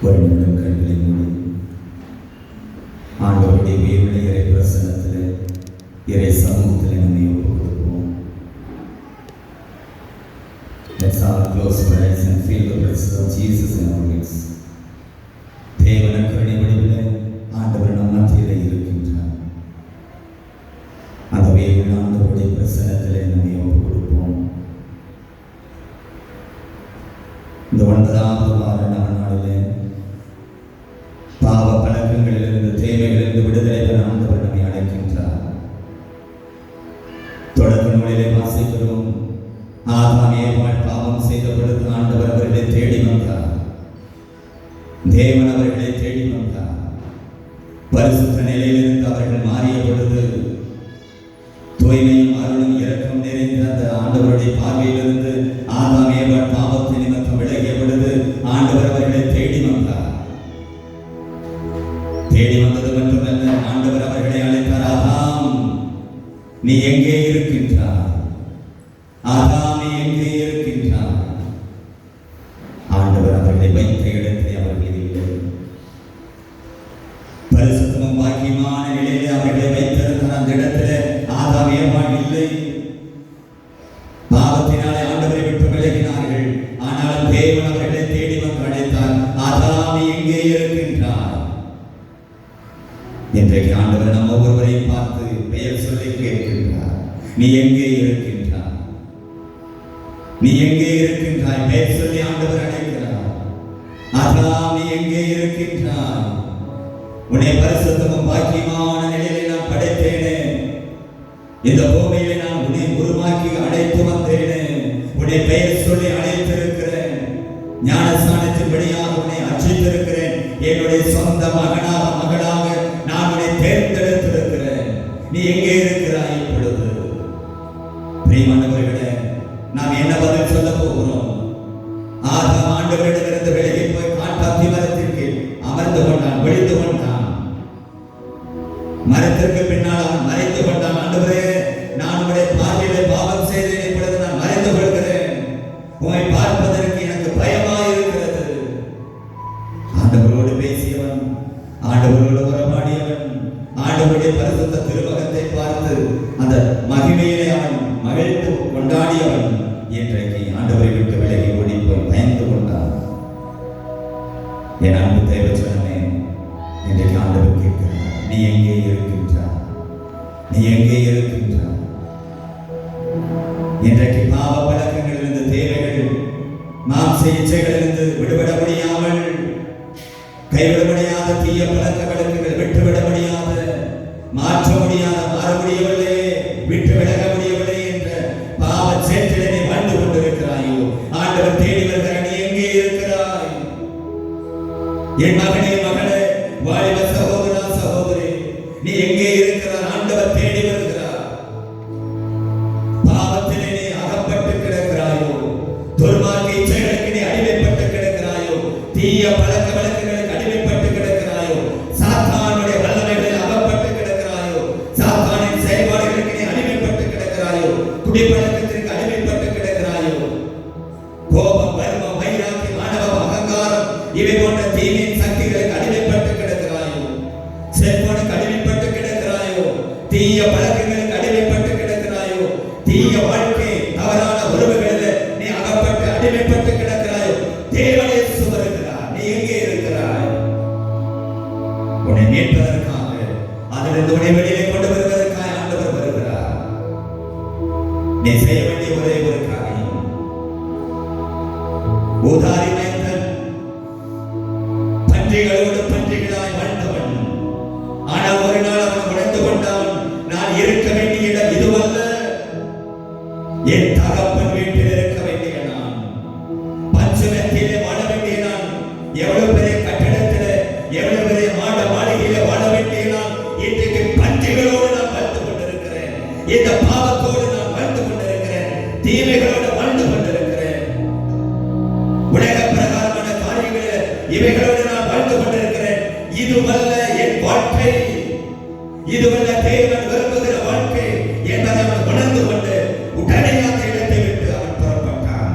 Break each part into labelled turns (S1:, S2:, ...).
S1: ஒரு நிமிடம் கண்களை மூடி ஆண்டவருடைய வேறுடைய இறை பிரசன்னத்தில் இறை சமூகத்தில் நம்மை ஒப்புக் கொடுப்போம். Let's all close our eyes and feel the presence of Jesus in our midst. தேவன கருணை வடிவில் ஆண்டவர் நம் மத்தியில் இருக்கின்றார். அந்த வேறுள்ள ஆண்டவருடைய பிரசன்னத்தில் நம்மை ஒப்புக் கொடுப்போம். இந்த 9வது வார நாளில் பாவ பழக்கங்களிலிருந்து தேவைகளிலிருந்து விடுதலை பெற ஆண்டவர் நம்மை அழைக்கின்றார். தொடக்க நூலிலே வாசிக்கிறோம், ஆதாம் ஏவாள் பாவம் செய்த பொழுது ஆண்டவர் அவர்களை தேடி வந்தார். தேவன் அவர்களை தேடி வந்தார். பரிசுத்த நிலையிலிருந்து அவர்கள் மாறிய பொழுது தூய்மையும் அருளும் இரக்கம் நிறைந்த அந்த ஆண்டவருடைய பார்வையிலிருந்து ஆதாம் ஏவாள் பாவத்தை நிமித்தம் விலகிய பொழுது ஆண்டவர் அவர்களை தேடி வந்தார். தேடி வந்தது மட்டுமல்ல, ஆண்டவர் அவர்களை அழைத்தார். ஆதாம், நீ எங்கே இருக்கின்றாய்? ஆதாம், நீ எங்கே இருக்கின்றாய்? ஆண்டவர் அவர்களை வைத்த இடத்தை அவர்கள் இல்லை. பரிசுத்தமும் பாக்கியமான நிலையிலே அவர்களை வைத்திருந்த அந்த இடத்துல ஆதாம் ஏவாள் இல்லை. பாவத்தினாலே ஆண்டவரை விட்டு விலகினார்கள். ஆனாலும் தேவன் அவர்களை தேடி வந்து அழைத்தார். ஆதாம், நீ எங்கே இருக்கின்றாய்? இன்றைக்கு ஆண்டவர் நம்ம ஒவ்வொருவரையும் பார்த்து பெயர் சொல்லி கேட்கின்றார். நீ எங்கே இருக்கின்றாய்? நீ எங்கே இருக்கின்றாய்? பெயர் சொல்லி ஆண்டவர் அழைக்கிறார். ஆதாம், நீ எங்கே இருக்கின்றாய்? உன்னை பரிசுத்தமும் பாக்கியமான நிலையிலே நான் படைத்தேனே. இந்த பூமியிலே நான் உன்னை உருவாக்கி அழைத்து வந்தேனே. உன்னை பெயர் சொல்லி அழைத்திருக்கிறேன். ஞானஸ்நானத்தின் வழியாக உன்னை அர்ச்சித்திருக்கிறேன். என்னுடைய சொந்த மகனாக மகளாக நான் உன்னை தேர்ந்தெடுத்திருக்கிறேன். நீ எங்கே இருக்கிறாய் இப்பொழுது? பிரியமானவர்களே, நாம் என்ன பதில் சொல்ல போகிறோம்? ஆதாம் ஆண்டவரிடமிருந்து விலகி போய் காட்டாத்தி மரத்தின் கீழ் அமர்ந்து கொண்டான், ஒளிந்து கொண்டான். மரத்திற்கு பின்னால் அவன் மறைந்து கொண்டான். ஆண்டவரே, நான் உடைய பார்வையிலே பாவம் செய்தேன். இப்பொழுது நான் மறைந்து கொள்கிறேன். உம்மை பார்ப்பதற்கு எனக்கு பயமாயிருக்கிறது. ஆண்டவரோடு பேசியவன், ஆண்டவரோடு உறவாடியவன், ஆண்டவருடைய பரிசுத்த திருமுகத்தை பார்த்து அந்த மகிமையிலே அவன் மகிழ்ந்து கொண்டாடியவன் இன்றைக்கு ஆண்டவரை விட்டு விலகி ஓடி போய் பயந்து கொண்டான். என் அன்பு தேவச்சனமே, இன்றைக்கு ஆண்டவர் கேட்கிறார், நீ எங்கே இருக்கின்றாய்? நீ எங்கே இருக்கின்றாய்? இன்றைக்கு பாவ பழக்கங்களிலிருந்து, தேவைகள், மாம்ச இச்சைகளிலிருந்து விடுபட முடியாமல், கைவிட முடியாத தீய பழக்க வழக்குகள் விட்டுவிட முடியாத, மாற்ற முடியாத, மாற முடியவில்லை, விட்டு விலக முடியவில்லை என்ற பாவ சேற்றிலே நீ வாழ்ந்து கொண்டிருக்கிறாயோ? ஆண்டவர் தேடி வருகிறார். நீ எங்கே இருக்கிறாய்? என் மகனே, மகளே, வாலிப சகோதரா, சகோதரி, நீ எங்கே இருக்கிறாய்? ஆண்டவர் தேடி வருகிறார். பாவத்திலே நீ அகப்பட்டு கிடக்கிறாயோ? துர்மார்க்க இச்சைகளுக்கு நீ அடிமைப்பட்டு கிடக்கிறாயோ? தீய பழக்க வழக்குகளுக்கு அடிமைப்பட்டு கிடக்கிறாயோ? சாத்தானுடைய வல்லமைகளில் அகப்பட்டு கிடக்கிறாயோ? சாத்தானின் செயல்பாடுகளுக்கு நீ அடிமைப்பட்டு கிடக்கிறாயோ? குடிப்பழக்கத்திற்கு அடிமைப்பட்டு கிடக்கிறாயோ? கோபம், வர்மம், வைராக்கியம், ஆணவம், அகங்காரம், இவை போன்ற தீமையின் சக்திகளுக்கு அடிமைப்பட்டு கிடக்கிறாயோ? செல்போனுக்கு அடிமைப்பட்டு கிடக்கிறாயோ? தீய பழக்கங்களுக்கு அடிமைப்பட்டு கிடக்கிறாயோ? தீய வாழ்க்கை, தவறான உறவுகளில் நீ அகப்பட்டு அடிமைப்பட்டு கிடக்கிறாயோ? தேவனே வருகிறார். நீ எங்கே இருக்கிறாய்? உன்னை மீட்பதற்காக, அதிலிருந்து உன்னை வெளியே கொண்டு வருவதற்காக ஆண்டவர் வருகிறார். நீ செய்ய வேண்டிய ஒரே ஒரு காரியம், ஊதாரி மைந்தன், பன்றிகளோடு பன்றிகளாய் வாழ்ந்தவன். ஆனால் ஒரு நாள் அவன் உணர்ந்து கொண்டான், நான் இருக்க வேண்டிய இடம் இதுவல்ல. என் தகப்பன் வீட்டில் இருக்க வேண்டிய நான், பஞ்சமத்திலே வாழ வேண்டிய நான், எவ்வளவு பெரிய கட்டடத்திலே, எவ்வளவு பெரிய மாட மாளிகையிலே வாழ வேண்டிய நான், இன்றைக்கு பன்றிகளோடு நான் வாழ்ந்து கொண்டிருக்கிறேன். இந்த பாவத்தோடு நான் வாழ்ந்து கொண்டிருக்கிறேன். தீமைகளோடு வாழ்ந்து கொண்டிருக்கிறேன். உலக பிரகாரமான காரியங்களில் இவைகளோடு நான் வாழ்ந்து கொண்டிருக்கிறேன். இதுவல்ல என் வாழ்க்கை, இதுவல்ல தேவன் விரும்புகிற வாழ்க்கை என்பதை அவன் உணர்ந்து கொண்டு உடனே அந்த இடத்தை விட்டு அவன் புறப்பட்டான்.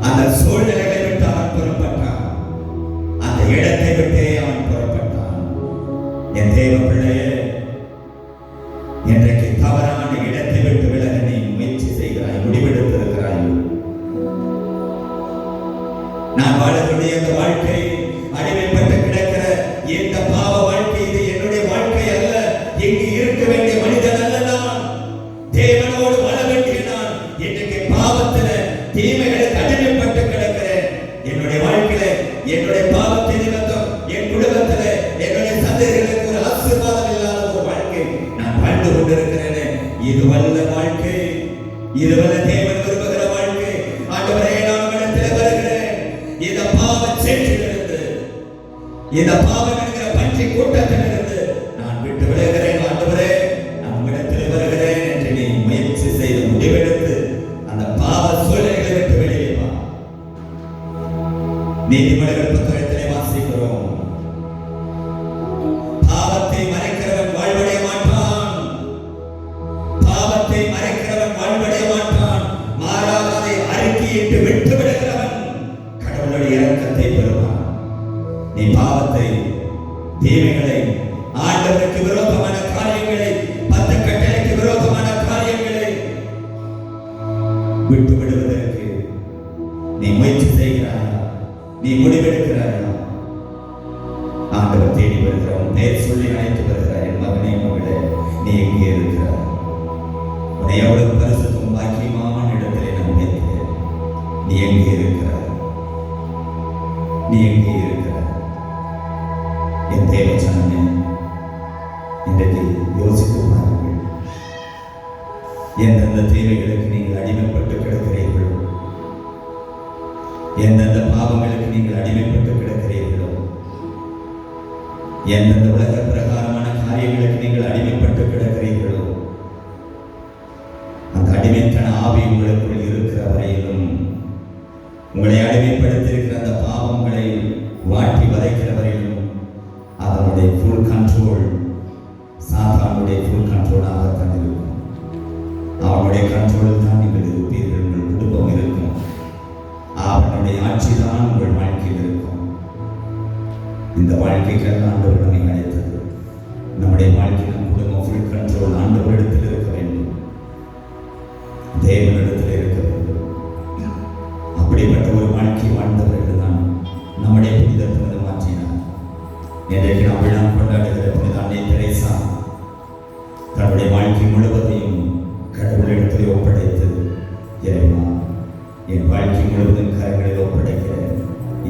S1: அந்த சூழ்நிலைகளை விட்டு அவன் புறப்பட்டான். என் தேவ பிள்ளையே, இன்றைக்கு தவறான இடத்தை விட்டு விலக நீ முயற்சி செய்கிறாய், முடிவெடுத்திருக்கிறாய். நான் வாழக்கூடிய இந்த வாழ்க்கை அடிமைப்பட்டு கிடக்கிற இந்த பாவ வாழ்க்கை, இது என்னுடைய வாழ்க்கை அல்ல. இங்கு இருக்க வேண்டிய மனிதன் அல்ல நான். தேவனோடு வாழ வேண்டிய நான் இன்றைக்கு பாவத்தில தீமைகளுக்கு அடிமைப்பட்டு கிடக்கிறேன். என்னுடைய வாழ்க்கையில என்னுடைய பாவத்தின் நிமித்தம் என் குடும்பத்தில என்னுடைய சந்ததிகளுக்கு ஒரு ஆசீர்வாதம் இல்லாத ஒரு வாழ்க்கை நான் வாழ்ந்து கொண்டிருக்கிறேன். இதுவல்ல வாழ்க்கை, இதுவல்ல தேவன் விரும்புகிற வாழ்க்கை. ஆண்டவரே, நான் உம்மிடத்தில் வருகிறேன். இந்த பாவ சேற்றிலிருந்து, இந்த பாவம் என்கிற பன்றி கூட்டத்திலிருந்து நான் விட்டு விடுகிறேன். ஆண்டவரே, நான் உம்மிடத்தில் வருகிறேன் என்று நீ முயற்சி செய்து முடிவெடுத்து அந்த பாவ சூழ்நிலைகளை விட்டு வெளியே வா. நீதிமொழிகள் புத்தகத்திலே வாசிக்கிறோம், பாவத்தை மறைக்கிறவன் வாழ்வடைய மாட்டான், பாவத்தை மறைக்கிறவன் வாழ்வடைய மாட்டான், மாறாக அதை அறிக்கையிட்டு விட்டு விடுகிறவன் கடவுளுடைய இரக்கத்தை பெறுவான். நீ பாவத்தை, தீமைகளை, ஆண்டவருக்கு விரோதமான காரியங்களை, 10 கட்டளைக்கு விரோதமான காரியங்களை விட்டு விடுவதற்கு நீ முயற்சி செய்கிறாயா? நீ முடிவெடுக்கிறாயா? ஆண்டவர் தேடி வருகிறார், பெயர் சொல்லி அழைத்து வருகிறார். என் மகனே, மகளே, நீ எங்கே இருக்கிறார்? உன்னை எவ்வளவு பரிசுத்தமும் பாக்கியமான இடத்திலே நான் வைத்தேன். நீ எங்கே இருக்கிறார்? நீ எங்கே இருக்கிறார்? என் தேவ ஜனமே, இன்றைக்கு யோசித்து பாருங்கள். எந்தெந்த தேவைகளுக்கு நீங்கள் அடிமைப்பட்டு கிடக்கிறீர்களோ, எந்தெந்த பாவங்களுக்கு நீங்கள் அடிமைப்பட்டு கிடக்கிறீர்களோ, எந்தெந்த உலக பிரகாரமான காரியங்களுக்கு நீங்கள் அடிமைப்பட்டு கிடக்கிறீர்களோ, அந்த அடிமைத்தன ஆவி உங்களுக்குள் இருக்கிற வரையிலும், உங்களை அடிமைப்படுத்தியிருக்கிற அந்த பாவங்களை வாட்டி வதைக்கிற வரையிலும் அதனுடைய ஃபுல் கண்ட்ரோல் சாத்தானுடைய ஃபுல் கண்ட்ரோலாகத்தான் இருக்கும். அவனுடைய கண்ட்ரோலில் தான் நீங்கள் இருப்பீர்கள். உங்கள் குடும்பம் இருக்கும். அவனுடைய ஆட்சி தான் உங்கள் வாழ்க்கையில் இருக்கும். இந்த வாழ்க்கைக்கெல்லாம் ஆண்டவர் நம்மை அழைத்தது. நம்முடைய வாழ்க்கை, நம் குடும்பம் ஃபுல் கண்ட்ரோல் ஆண்டவரிடத்தில் இருக்க வேண்டும், தேவனிடத்தில் இருக்க வேண்டும். அப்படிப்பட்ட ஒரு வாழ்க்கை வாழ்ந்தவர்கள் தான் நம்முடைய புனித புனித மாற்றினார். இன்றைக்கு நாம் விழா கொண்டாடுகிற புனித அன்னை தெரேசா தன்னுடைய வாழ்க்கை முழுவதையும் கடவுளிடத்தில் ஒப்படைத்தது. இறைவா, என் வாழ்க்கை முழுவதும் கரங்களில் ஒப்படைக்கிறேன்.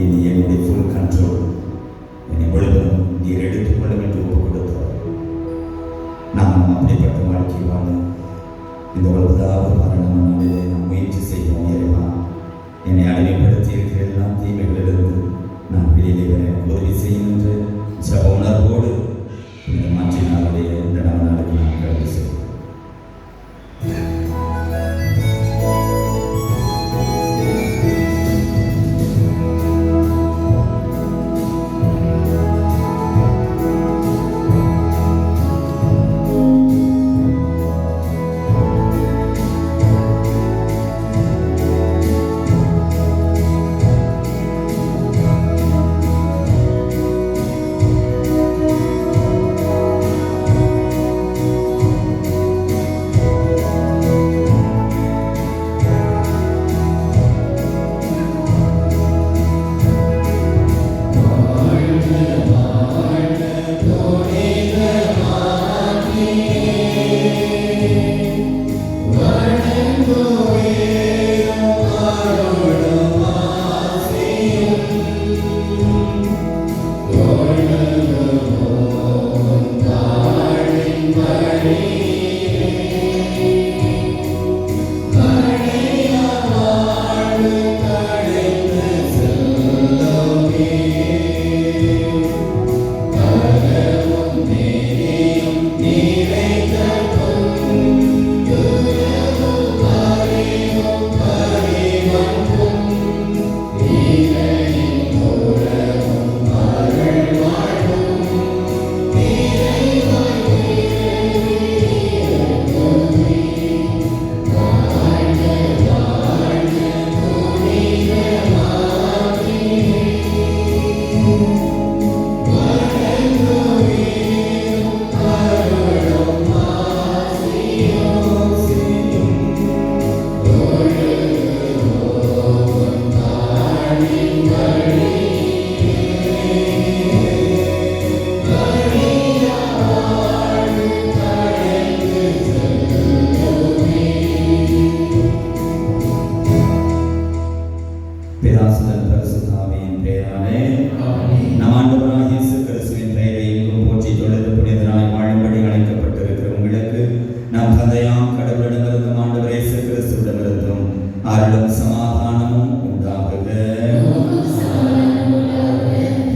S1: இனி என்னுடைய ஃபுல் கண்ட்ரோல், என்னை முழுவதும் நீர் எடுத்துக்கொள்ளும் என்று ஒப்புக் கொடுத்தார். நாம் அப்படிப்பட்ட வாழ்க்கை வாழ இந்த உலகதாவது மரணம் நாளிலே நாம் முயற்சி செய்வோம். இறைவா, என்னை அடிமைப்படுத்தி இருக்கிற எல்லா தீமைகளிலிருந்து நான் வெளியிலே வர உதவி செய்யும் என்று ஜெப உணர்வோடு இந்த மாற்றினாலுடைய இந்த நாளுக்கு நாம் கடந்து செல்வோம். பிதாசுதன் பரிசுத்த ஆவியின் பெயராலே நம் ஆண்டவராகிய இயேசு கிறிஸ்துவின் பெயரை எங்கும் போற்றி தொழுது புனிதராய் வாழும்படி அழைக்கப்பட்டிருக்கிற உங்களுக்கு நம் தந்தையாம் கடவுளிடமிருந்து ஆண்டவர் இயேசு கிறிஸ்துவிடமிருந்தும் அருளும் சமாதானமும் உண்டாகுக.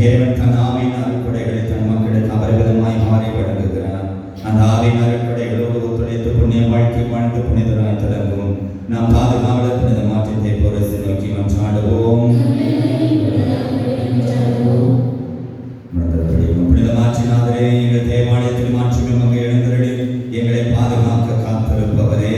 S1: இறைவன் தன் ஆவியின் அருட்கொடைகளை தன் மக்களுக்கு அபரிவிதமாய் மாறி வழங்குகிறார். அந்த ஆவியின் அருட்கொடைகளோடு ஒத்துழைத்து புண்ணிய வாழ்க்கை வாழ்ந்து புனிதராய் தொடங்கும் நாம் பாதுகாவலர் புனித மாற்றத்தை பொருசை நோக்கி மன்றாடுவோம். புனித மாற்றினாதரே, எங்கள் தேவாலயத்தில் மாற்றி மங்க எழுந்தருளி எங்களை பாதுகாக்க காத்திருப்பவரே,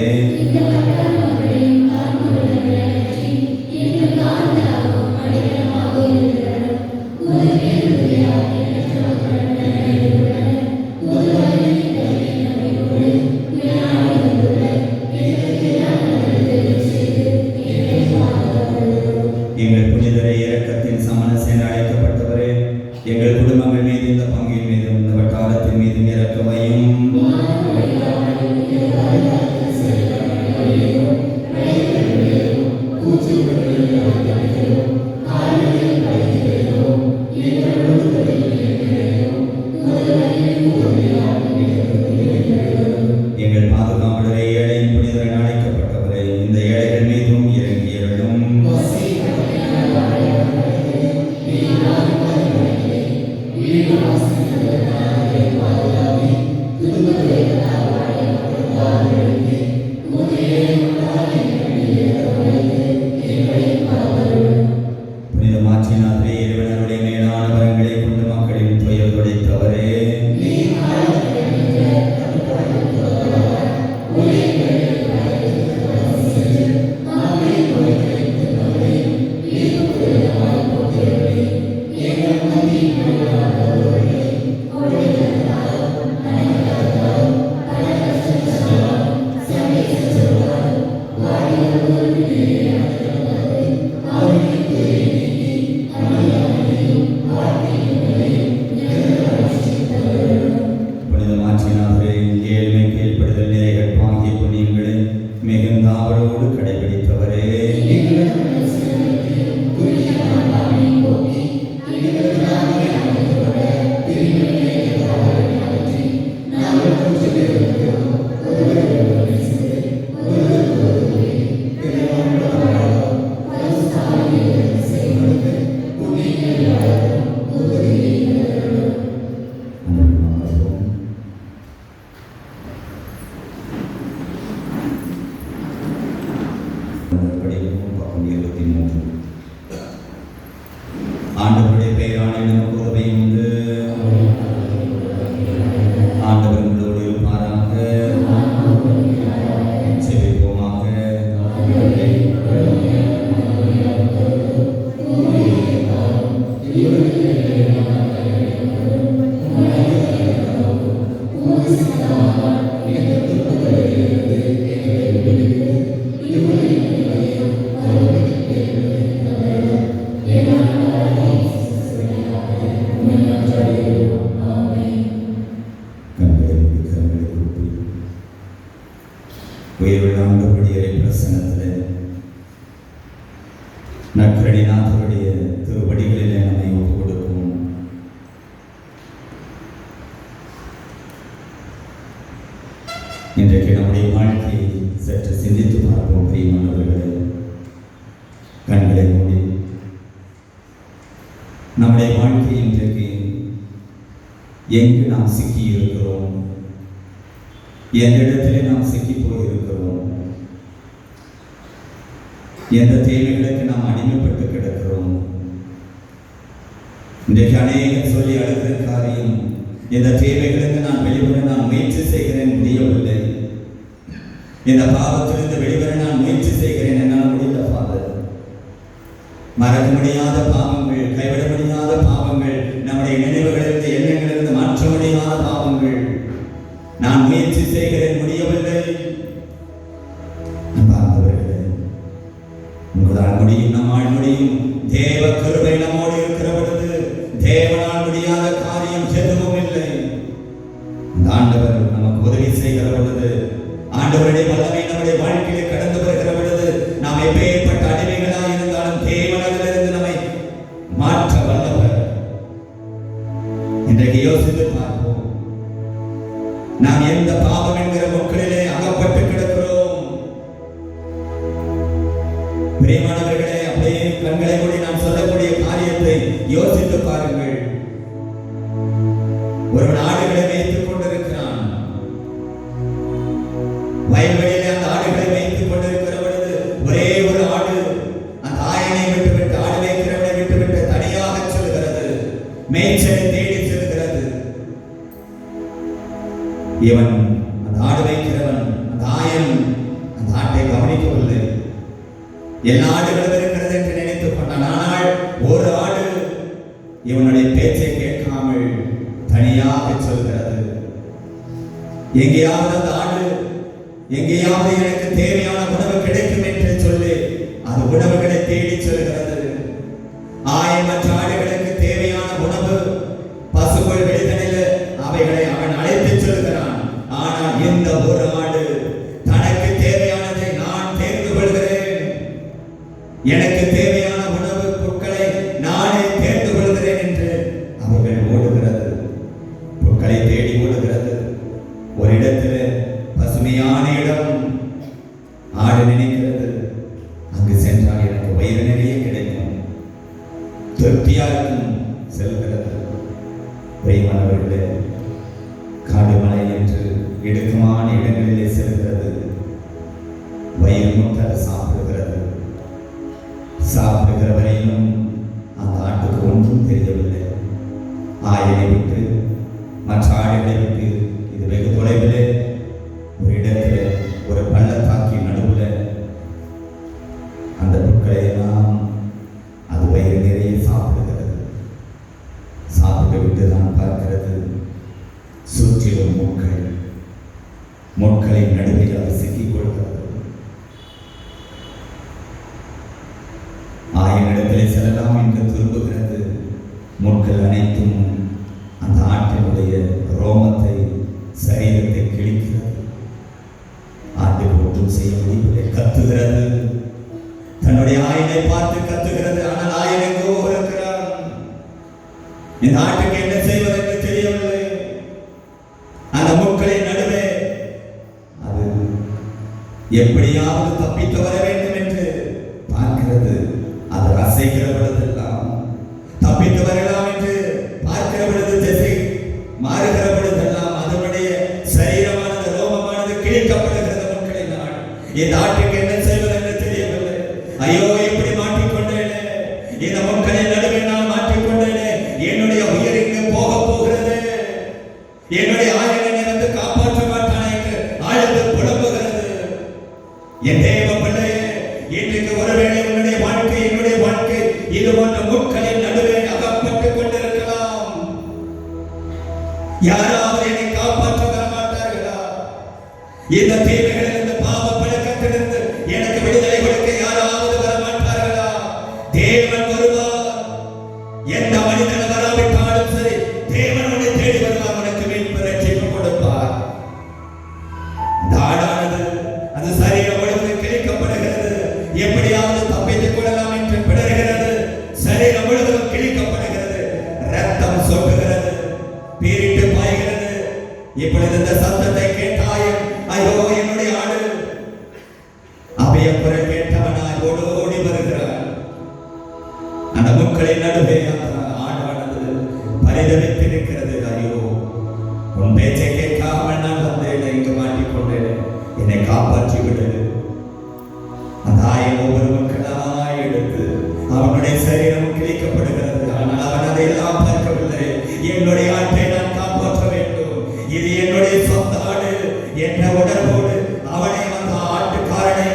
S1: எங்கள் புனிதரை இரக்கத்தின் சமணஸ் என அழைக்கப்பட்டவரே, எங்கள் குடும்பங்கள் மீது இந்த பங்கின் மீதும் இந்த வட்டாரத்தின் மீதும் இரக்கமையும். எங்கள் பாதுகாவலரை ஏழையின் புனிதரை அழைக்கப்பட்டவரே, இந்த ஏழைகள் மீதும் இறங்கி அருளும். புனித மாற்றினாதரே, இறைவனருடைய மேலான வரங்களை கொண்டு மக்களின் துயர் துடைத்தவரே, புனித மாற்றினாதரே, ஏழ்மை கீழ்ப்படுதல் நிறைகள் ஆகிய புண்ணியங்களை மிகுந்த ஆவலோடு கடைபிடித்தவரே, ஆண்டவருடைய பெயராலே நமக்கு உதவி உண்டு. ஆண்டவர் உங்களோடு இருப்பாராக. செபிப்போமாக. உயிருள்ள ஆண்டவருடைய பிரசன்னத்தில் நற்கருணைநாதருடைய திருவடிகளிலே நம்மை ஒப்புக் கொடுப்போம். இன்றைக்கு நம்முடைய வாழ்க்கையை சற்று சிந்தித்து பார்ப்போம். பிரியமானவர்களே, கண்களை மூடி நம்முடைய வாழ்க்கை இன்றைக்கு எங்கு நாம் சிக்கி இருக்கிறோம், எந்த இடத்திலே நாம் சிக்கி போயிருக்கிறோம், எந்த தேவைகளுக்கு நாம் அடிமைப்பட்டு கிடக்கிறோம். இன்றைக்கு அநேகம் சொல்லி அழுகிற காரியம், இந்த தேவைகளுக்கு நான் வெளிவர நான் முயற்சி செய்கிறேன், முடியவில்லை. இந்த பாவத்திலிருந்து வெளிவர நான் முயற்சி செய்கிறேன், என்னால் முடியல ஃபாதர். மறக்க முடியாத பாவங்கள், கைவிட முடியாத பாவங்கள், நம்முடைய நினைவுகளிலிருந்து எண்ணங்களிலிருந்து மாற்ற முடியாத பாவங்கள், நான் முயற்சி செய்கிறேன், முடியவில்லை. உங்களால் முடியும், நம்மால் முடியும். தேவ கிருபை நம்மோடு இருக்கிற பொழுது தேவனால் முடியாத காரியம் எதுவும் இல்லை. ஆண்டவர் நமக்கு உதவி செய்கிற பொழுது, ஆண்டவருடைய வல்லமை நம்முடைய வாழ்க்கையில் கடந்து வருகிற பொழுது, நாம் எப்பேற்பட்ட அடிமைகளாக இருந்தாலும் தேவனது யோசித்து பாருங்கள். ஒருவன் ஆடுகளை மேய்த்துக் கொண்டிருக்கிறான். வயல்வெளியிலே அந்த ஆடுகளை மேய்த்துக் கொண்டிருக்கிற பொழுது ஒரே ஒரு ஆடு அந்த ஆயனை விட்டுவிட்டு, ஆடு மேய்க்கிறவனை விட்டுவிட்டு தனியாக செல்கிறது, மேய்ச்சலை தேடி செல்கிறது. இவன் அந்த ஆடு வைக்கிறவன், அந்த ஆயன் அந்த ஆட்டை கவனிக்கவில்லை. எல்லா ஆடுகளும் இருக்கிறது என்று நினைத்துக் கொண்டான். ஆனால் ஒரு ஆடு இவனுடைய பேச்சை கேட்காமல் தனியாக செல்கிறது. எங்கேயாவது அந்த ஆடு எங்கேயாவது எனக்கு தேவையான உணவு கிடைக்கும் என்று சொல்லி அது உணவுகளை தேடி செல்கிறது. ஆயன் மற்ற ஆடுகளுக்கு தேவையான உணவு பசுக்கள் வெளிதனில் அவைகளை அவன் அழைத்து செல்கிறான். ஆனால் இந்த ஒரு ஆடு தனக்கு தேவையானதை நான் தேர்ந்து கொள்கிறேன், எனக்கு தேவையான உணவு பொருட்களை நானே தேர்ந்து கொள்கிறேன் என்று அவைகள் ஓடுகிறது, பொருட்களை தேடி ஓடுகிறது. ஒரு இடத்தில் பசுமையான இடம் ஆடு நினைக்கிறது, அங்கு சென்றால் எனக்கு வயிறு நிறைய கிடைக்கும், திருப்தியா இருக்கும், செல்கிறது. பிரியமானவர்களே, காடு மலை என்று இடுக்கமான இடங்களிலே செல்கிறது. வயிறு முட்டை சாப்பிடுகிறது. சாப்பிடுகிற வரையிலும் அந்த ஆட்டுக்கு ஒன்றும் தெரியவில்லை. ஆயனை விட்டு மற்ற ஆடுகளை விட்டு இது வெகு தொலைவில் ஒரு இடத்துல ஒரு பள்ளத்தாக்கி நடுவில் அந்த புட்களை எல்லாம் அது வயிறு நிறைய சாப்பிடுகிறது. சாப்பிட்டு விட்டு தான் பார்க்கிறது, சுற்றிலும் முட்களின் நடுவில் அது சிக்கிக் கொள்கிறது. ஆயனிடத்திலே செல்லலாம் என்று திரும்புகிறது. முட்கள் அனைத்தும் அந்த ஆட்டினுடைய ரோமத்தை, சரீரத்தை கிழிக்கிறது. ஆட்டுக்கு ஒன்றும் செய்ய முடியவில்லை, கத்துகிறது. தன்னுடைய ஆயனை பார்த்து கத்துகிறது. ஆனால் ஆயன் எங்கோ இருக்கிறான். இந்த ஆட்டுக்கு என்ன செய்வது என்று தெரியவில்லை. அந்த முட்களின் நடுவே அது எப்படியாவது தப்பித்து வர வேண்டும் என்று பார்க்கிறது. அது அசைக்கிற பொழுதெல்லாம் தப்பித்து வரலாம் என்று பார்க்கிற பொழுது, திசை மாறுகிற பொழுதெல்லாம் அதனுடைய சரீரமானது, ரோமமானது கிழிக்கப்படுகிறது முட்களினால். இந்த ஆட்டுக்கு என்ன செய்வது என்று தெரியவில்லை. ஐயோ, எப்படி மாட்டிக்கொண்டேனே, இந்த முட்களின் நடுவே நான் மாட்டிக்கொண்டேனே, என்னுடைய உயிர் இங்கு போக போகிறது, என்னுடைய ஆயனை வந்து காப்பாற்ற மாட்டான் என்று ஆழ்ந்து புலம்புகிறது. என் தேவ பிள்ளையே, இன்றைக்கு ஒருவேளை உன்னுடைய வாழ்க்கை, என்னுடைய வாழ்க்கை இது போன்ற முட்களின் நடுவே அகப்பட்டுக் கொண்டிருக்கலாம். யாராவது என்னை காப்பாற்ற வர மாட்டார்களா? இந்த தீமைகளிலிருந்து, பாவ பழக்கத்திலிருந்து எனக்கு விடுதலை கொடுக்க யாராவது வர மாட்டார்களா? தேவன் வருவார். எந்த மனிதன் வராவிட்டாலும் சரி, தேவன் உன்னை தேடி வருவார், உனக்கு மீட்பு ரட்சிப்பு கொடுப்பார். தாடானது அது சரீரம் முழுவதும் கிழிக்கப்படுகிறது. எப்படியாவது தப்பித்துக் கொள்ளலாம் என்று பிடறுகிறது. சரீரம் முழுவதும் கிழிக்கப்படுகிறது. ரத்தம் சொட்டுகிறது, பீரிட்டு பாய்கிறது. இப்பொழுது இந்த சத்தத்தை கேட்டாயும், ஐயோ என்னுடைய ஆடு, அபய குரல் கேட்டவனாய் ஓடோடி வருகிறார். அந்த முட்களின் நடுவே அந்த ஆடானது பரிதவித்து நிற்கிறது. ஐயோ, உன் பேச்சை கேட்காமல் நான் வந்தேன், இங்கு மாட்டிக்கொண்டேன், என்னை காப்பாற்றி விடு. அந்த ஆயன் ஒவ்வொரு மக்களாய் எடுத்து அவனுடைய சரீரம் கிழிக்கப்படுகிறது. ஆனால் அவன் அதையெல்லாம் பார்க்கவில்லை. என்னுடைய ஆட்டை நான் காப்பாற்ற வேண்டும், இது என்னுடைய சொந்த ஆடு என்ற உணர்வோடு அவனை, அந்த ஆட்டுக்காரனை,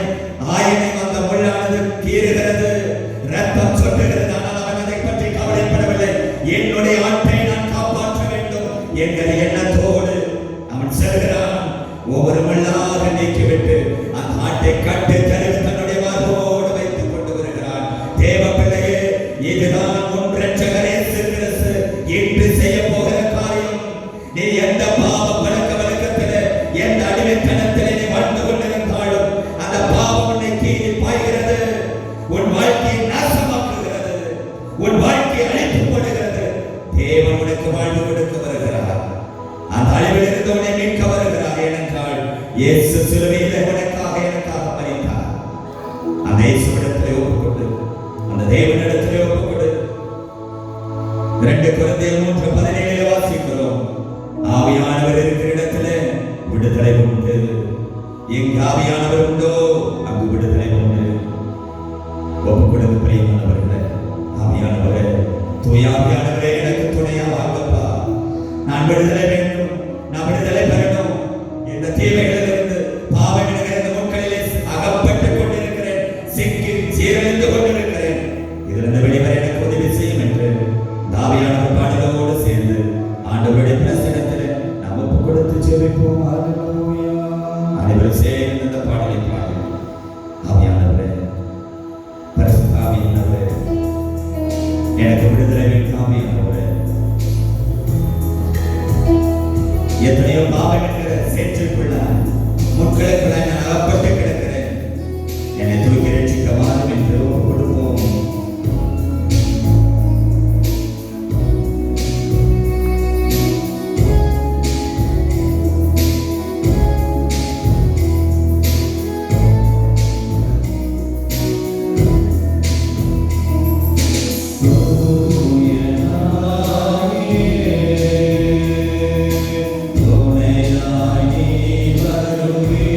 S1: ஆயனை அந்த முள்ளானது கீறுகிறது, ரத்தம் சொட்டுகிறது. ஆனால் அவன் அதை பற்றி கவலைப்படவில்லை. என்னுடைய ஆட்டை நான் காப்பாற்ற வேண்டும் என்கிற எண்ணத்தோடு அவன் செல்கிறான். ஒவ்வொரு முள்ளாக நீக்கிவிட்டு அந்த ஆட்டை கட்டு தருவி தன்னுடைய மார்போடு வைத்துக் கொண்டு வருகிறான். தேவ பிள்ளையே, இதுதான் உன் இரட்சகர் இயேசு கிறிஸ்து இன்று செய்ய போகிற காரியம். நீ எந்த பாவ பழக்க வழக்கத்திலே, எந்த அடிமைத்தனத்திலே நீ வாழ்ந்து கொண்டிருந்தாலும் அந்த பாவம் உன்னை கீறி பாய்கிறது, உன் வாழ்க்கையை நாசமாக்குகிறது, உன் வாழ்க்கை அழித்து போடுகிறது. தேவன் உனக்கு வாழ்வு கொடுக்க வருகிறார். அந்த அழிவில் இருந்து உன்னை மீட்க வருகிறார். ஏனென்றால் இயேசு சிலுவையிலே உனக்காக எனக்காக மரித்தார். அந்த இயேசுவிடத்திலே ஒப்புக்கொடு, அந்த தேவனிடத்திலே ஒப்புக்கொடு. கொண்டிருக்கிறேன், இதிலிருந்து வெளிவர எனக்கு உதவி செய்யும் என்று தாவீதானவர் பாடலோடு சேர்ந்து ஆண்டவருடைய பிரசன்னத்தில் நாம் ஒப்புக் கொடுத்து ஜெபிப்போம். ஹல்லேலூயா. அனைவரும் சேர்ந்து இந்த பாடலை பாடுவோம். ஆவியானவரே, பரிசுத்த ஆவியானவரே, எனக்கு விடுதலை வேண்டும். ஆவியானவரே, எத்தனையோ பாவம் என்கிற சேற்றுக்குள்ள முட்களுக்குள்ள நான் அகப்பட்டு கிடக்கிறேன், என்னை தூக்கி ரட்சிக்க வாரும் என்று ஒப்புக் கொடுப்போம்.
S2: துணையாய் நீ வருவே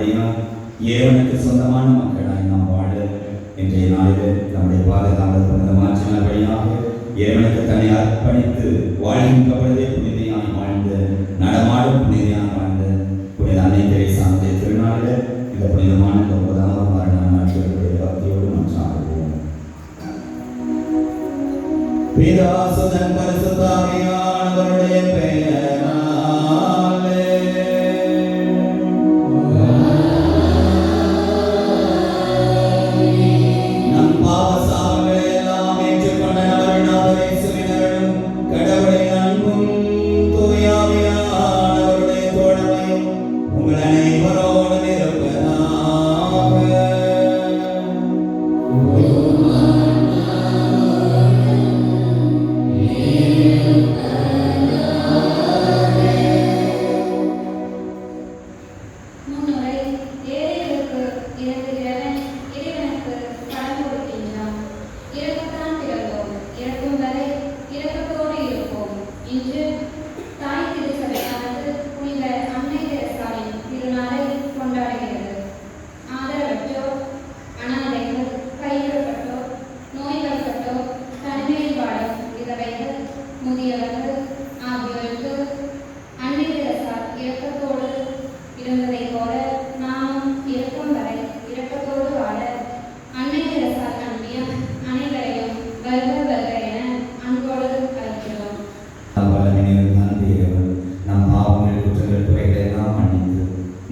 S1: வாழும்படியும் ஏவனுக்கு சொந்தமான மக்களாய் நாம் வாழ இன்றைய நாளில் நம்முடைய பாதுகாவல் புனித மாற்றினால்படியாக ஏவனுக்கு தன்னை அர்ப்பணித்து வாழ்கின்ற பொழுதே புனிதையாய் வாழ்ந்து நடமாடும் புனிதையாய் வாழ்ந்து புனித அன்னை தெரேசாவுடைய திருநாளில் இந்த புனிதமான 9வது மரண நாட்களுடைய பக்தியோடு நாம் சாப்பிடுவோம். பிதா சுதன் பரிசுத்த ஆவியானவருடைய பெயராலே நம் பாவ சாபங்களை எல்லாம் ஏற்றுக்கொண்ட நபரின் இயேசுவினரும் கடவுளின் அன்பும் தூய ஆவியானவருடைய தோழமையும் உங்கள் அனைவரோடும் இருப்பதாக.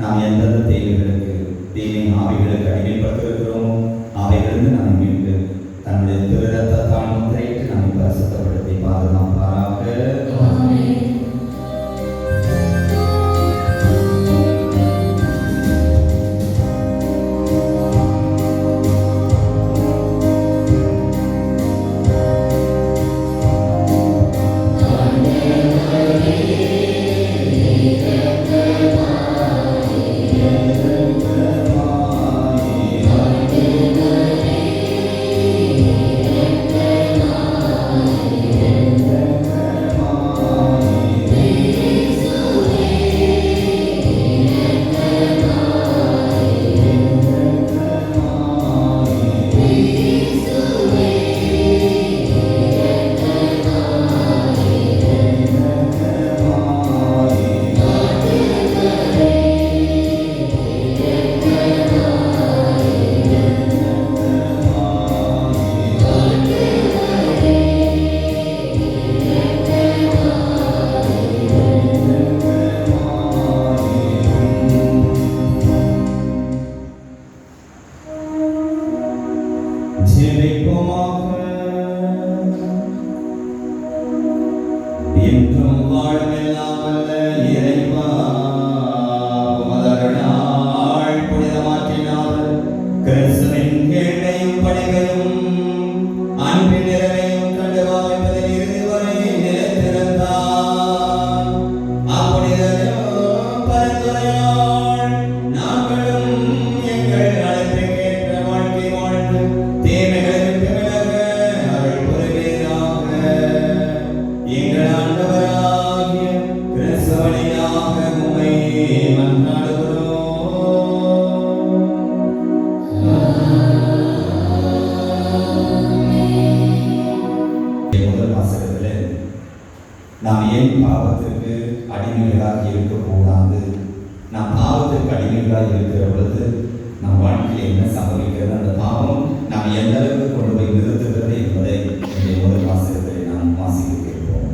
S1: நாம் எந்தெந்த தீமை ஆவிகளுக்கு அடிமைப்பட்டிருக்கிறோமோ அவைகளிலிருந்து நம்மை மீண்டு தன்னுடைய திருரத்தத்தால் முத்திரையிட்டு நம்மை பரிசுத்தப்படுத்தி பாதுகாப்பாராக. என்றும் வாழமெல்லாம் வல்ல இறைவா, உமதருளால் புனிதமாற்றினால் கிறிஸ்துவின் கேள்வியும் பணிகளும் அன்பின் நிறைவையும் கண்டு வாழ்வதில் இறுதி வரை நிலைத்திருந்தார். அப்புனிதரும் பரிந்துரையால் நாங்களும் எங்கள் அழைப்புக்கேற்ற வாழ்க்கை வாழ்ந்து தீமைகளுக்கு விலக அருள் புரிவீராக. எங்கள் ஆண்டவராகிய கிறிஸ்து வழியாக உம்மை மன்றாடுகிறோம். முதல் வாசகத்தில் நாம் ஏன் பாவத்திற்கு அடிமைகளாக இருக்கக்கூடாது, நாம் பாவத்திற்கு அடிமைகளாக இருக்கிற பொழுது நம் வாழ்க்கையில் என்ன சம்பவிக்கிறது, அந்த பாவம் நாம் எந்த அளவுக்கு கொண்டு போய் நிறுத்துகிறது என்பதை இந்த முதல் வாசகத்தில் நாம் வாசிக்க இருப்போம்.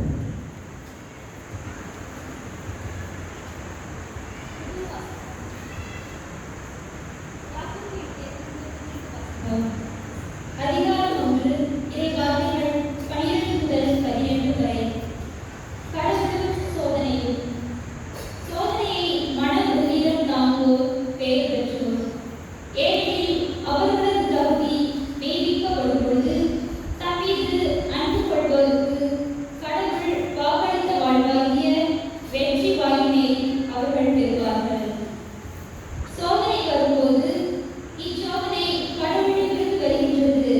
S2: அதிகாரம் 1 இறைவார்த்தைகள் 12 முதல் 17 வரை. கடவுளும் சோதனையும். சோதனையை மன உறுதியுடன் தாங்குவோர் பேர் பெற்றோர். ஏனெனில் அவர்களது தகுதி மெய்ப்பிக்கப்படும் பொழுது தம்மீது அன்பு கொள்வோருக்கு கடவுள் வாக்களித்த வாழ்வாகிய வெற்றி வாயினை அவர்கள் பெறுவார்கள். சோதனை வரும்போது இச்சோதனை கடவுளிடமிருந்து வருகின்றது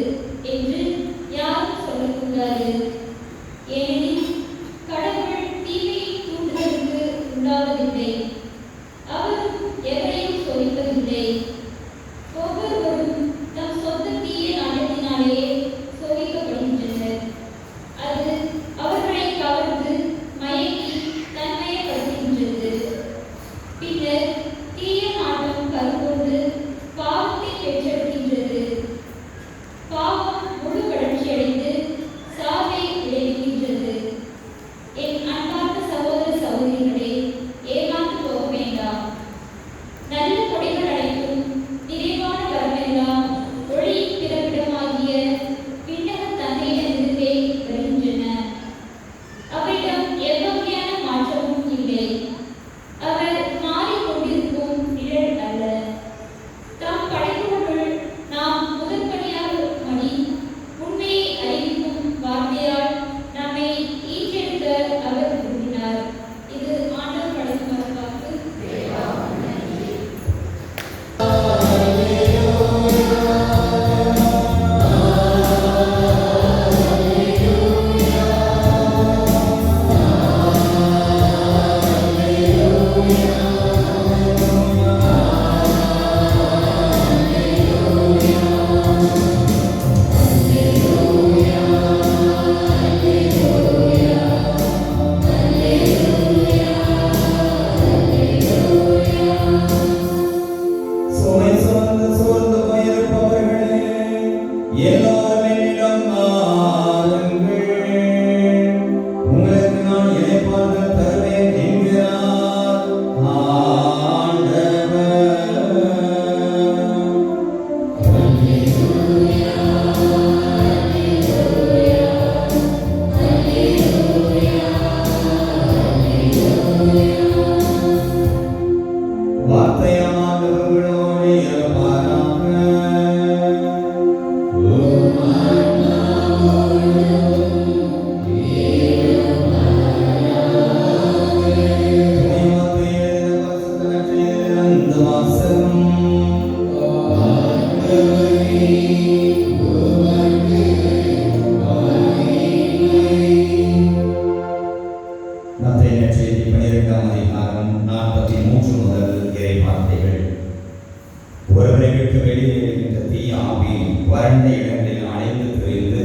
S1: ஒருவரை விட்டு வெளியேறுகின்ற தீய ஆவி வறண்ட இடங்களில் அலைந்து திரிந்து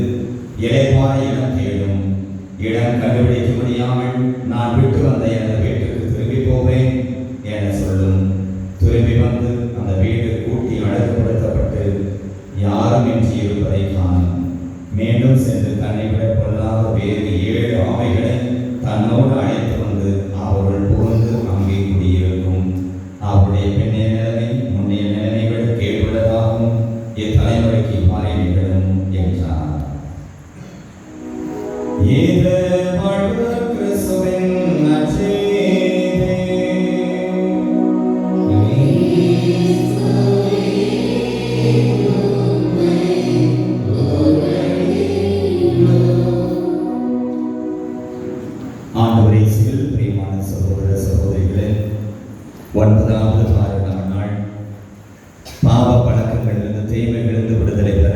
S1: இளைப்பாற இடம் தேடும். இடம் கண்டுபிடிக்க முடியாமல் நான் விட்டு வந்த எனது வீட்டுக்கு திரும்பி போவேன் என சொல்லும். திரும்பி வந்து அந்த வீடு கூட்டி அழகுபடுத்தப்பட்டு யாரும் இன்றி இருப்பதை காணும். மீண்டும் சென்று தன்னை விட கொள்ளாத வேறு 7 ஆவைகளை தன்னோடு அழைத்து வந்து அவர்கள் புகுந்து அங்கே குடியிருக்கும். அவருடைய பின்னைய நிலைமை முன்னைய நிலைமை விட கேட்டுள்ளதாகவும் இத்தலைமுறைக்கு மாறி நிகழும் என்றார். இது வாழ்வுதல் கிறிஸ்துவின் நற்செய்தி. ஆண்டவர் இயேசுவில் பிரியமான சகோதர சகோதரிகளே, 9வது பாருங்கள் நாள் பாவ பழக்கங்களிலிருந்து தீமைகளிலிருந்து விடுதலை பெற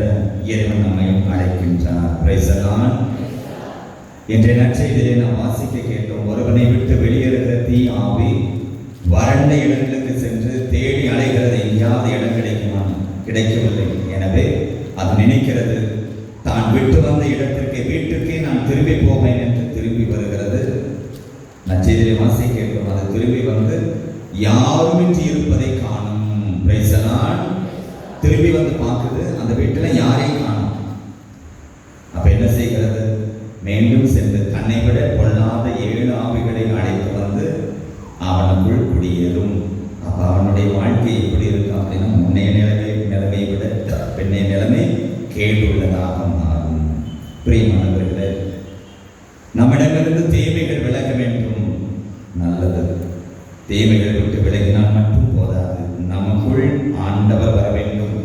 S1: இறைவன் நம்மை அழைக்கின்றார். Praise the Lord. இன்றைய நற்செய்தியிலே நாம் வாசிக்க கேட்டோம். ஒருவனை விட்டு வெளியேறுகிற தீ ஆவி வறண்ட இடங்களுக்கு சென்று தேடி அலைகிறது. எங்கேயாவது இடம் கிடைக்கவில்லை. எனவே அது நினைக்கிறது தான் விட்டு வந்த இடத்திற்கு வீட்டுக்கே நான் திரும்பி போவேன் என்று திரும்பி வருகிறது. நற்செய்தியிலே வாசிக்க கேட்டோம். அது திரும்பி வந்து யாருமின்றி இருப்பதை காணும். Praise the Lord. திரும்பி வந்து பார்க்குது, அந்த வீட்டில் யாரையும் காணும். அப்ப என்ன செய்கிறது? மீண்டும் சென்று தன்னை விட கொள்ளாத 7 ஆவிகளை அழைத்து வந்து அவனுக்குள் குடியேறும். அப்ப அவனுடைய வாழ்க்கை எப்படி இருக்கும் அப்படின்னா, முன்னைய நிலைமையை விட பின்னைய நிலைமை கேடுள்ளதாக மாறும். பிரியமானவர்களே, நம்மிடமிருந்து தீமைகள் விலக வேண்டும். நல்லது. தீமைகளை விட்டு விலகினால் மட்டும் போதாது, நமக்குள் ஆண்டவர் வர வேண்டும்.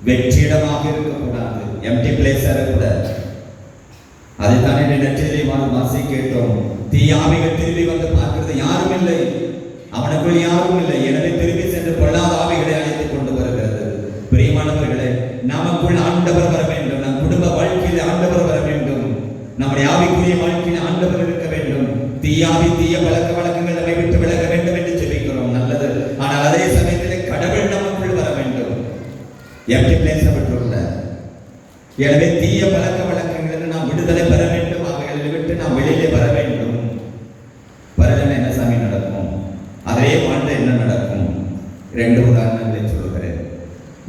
S1: வெற்றிடமாக இருக்கக்கூடாது, எம்டி பிளேஸ் இருக்கக்கூடாது. அதைத்தான் என்னை நற்செய்தியை வாசி கேட்டோம். தீயாவிகள் திரும்பி வந்து பார்க்கிறது, யாரும் இல்லை, அவனுக்குள் யாரும் இல்லை. எனவே திரும்பி சென்று கொள்ளாத ஆவிகளை அழைத்துக் கொண்டு வருகிறது. பிரியமானவர்களே, நமக்குள் ஆண்டவர் வர வேண்டும். நம் குடும்ப வாழ்க்கையில் ஆண்டவர் வர வேண்டும். நம்முடைய ஆவிக்குரிய வாழ்க்கையில் ஆண்டவர் இருக்க வேண்டும். தீயாவி தீய பழக்க வழக்கங்கள் நம்மை விட்டு விலக வேண்டும் என்று ஜெபிக்கிறோம். நல்லது. ஆனால் அதே சமயத்தில் கடவுள் நமக்குள் வர வேண்டும். எம்டி பிளேஸ் விட்டுள்ள. எனவே தீய பழக்க வழக்கங்களில் நாம் விடுதலை பெற வேண்டும். அவைகளை விட்டு நாம் வெளியிலே வர வேண்டும். வரலன்னா என்ன சாமி நடக்கும்? அதே வாழ்ந்த என்ன நடக்கும்? 2 உதாரணங்களை சொல்லுகிறேன்.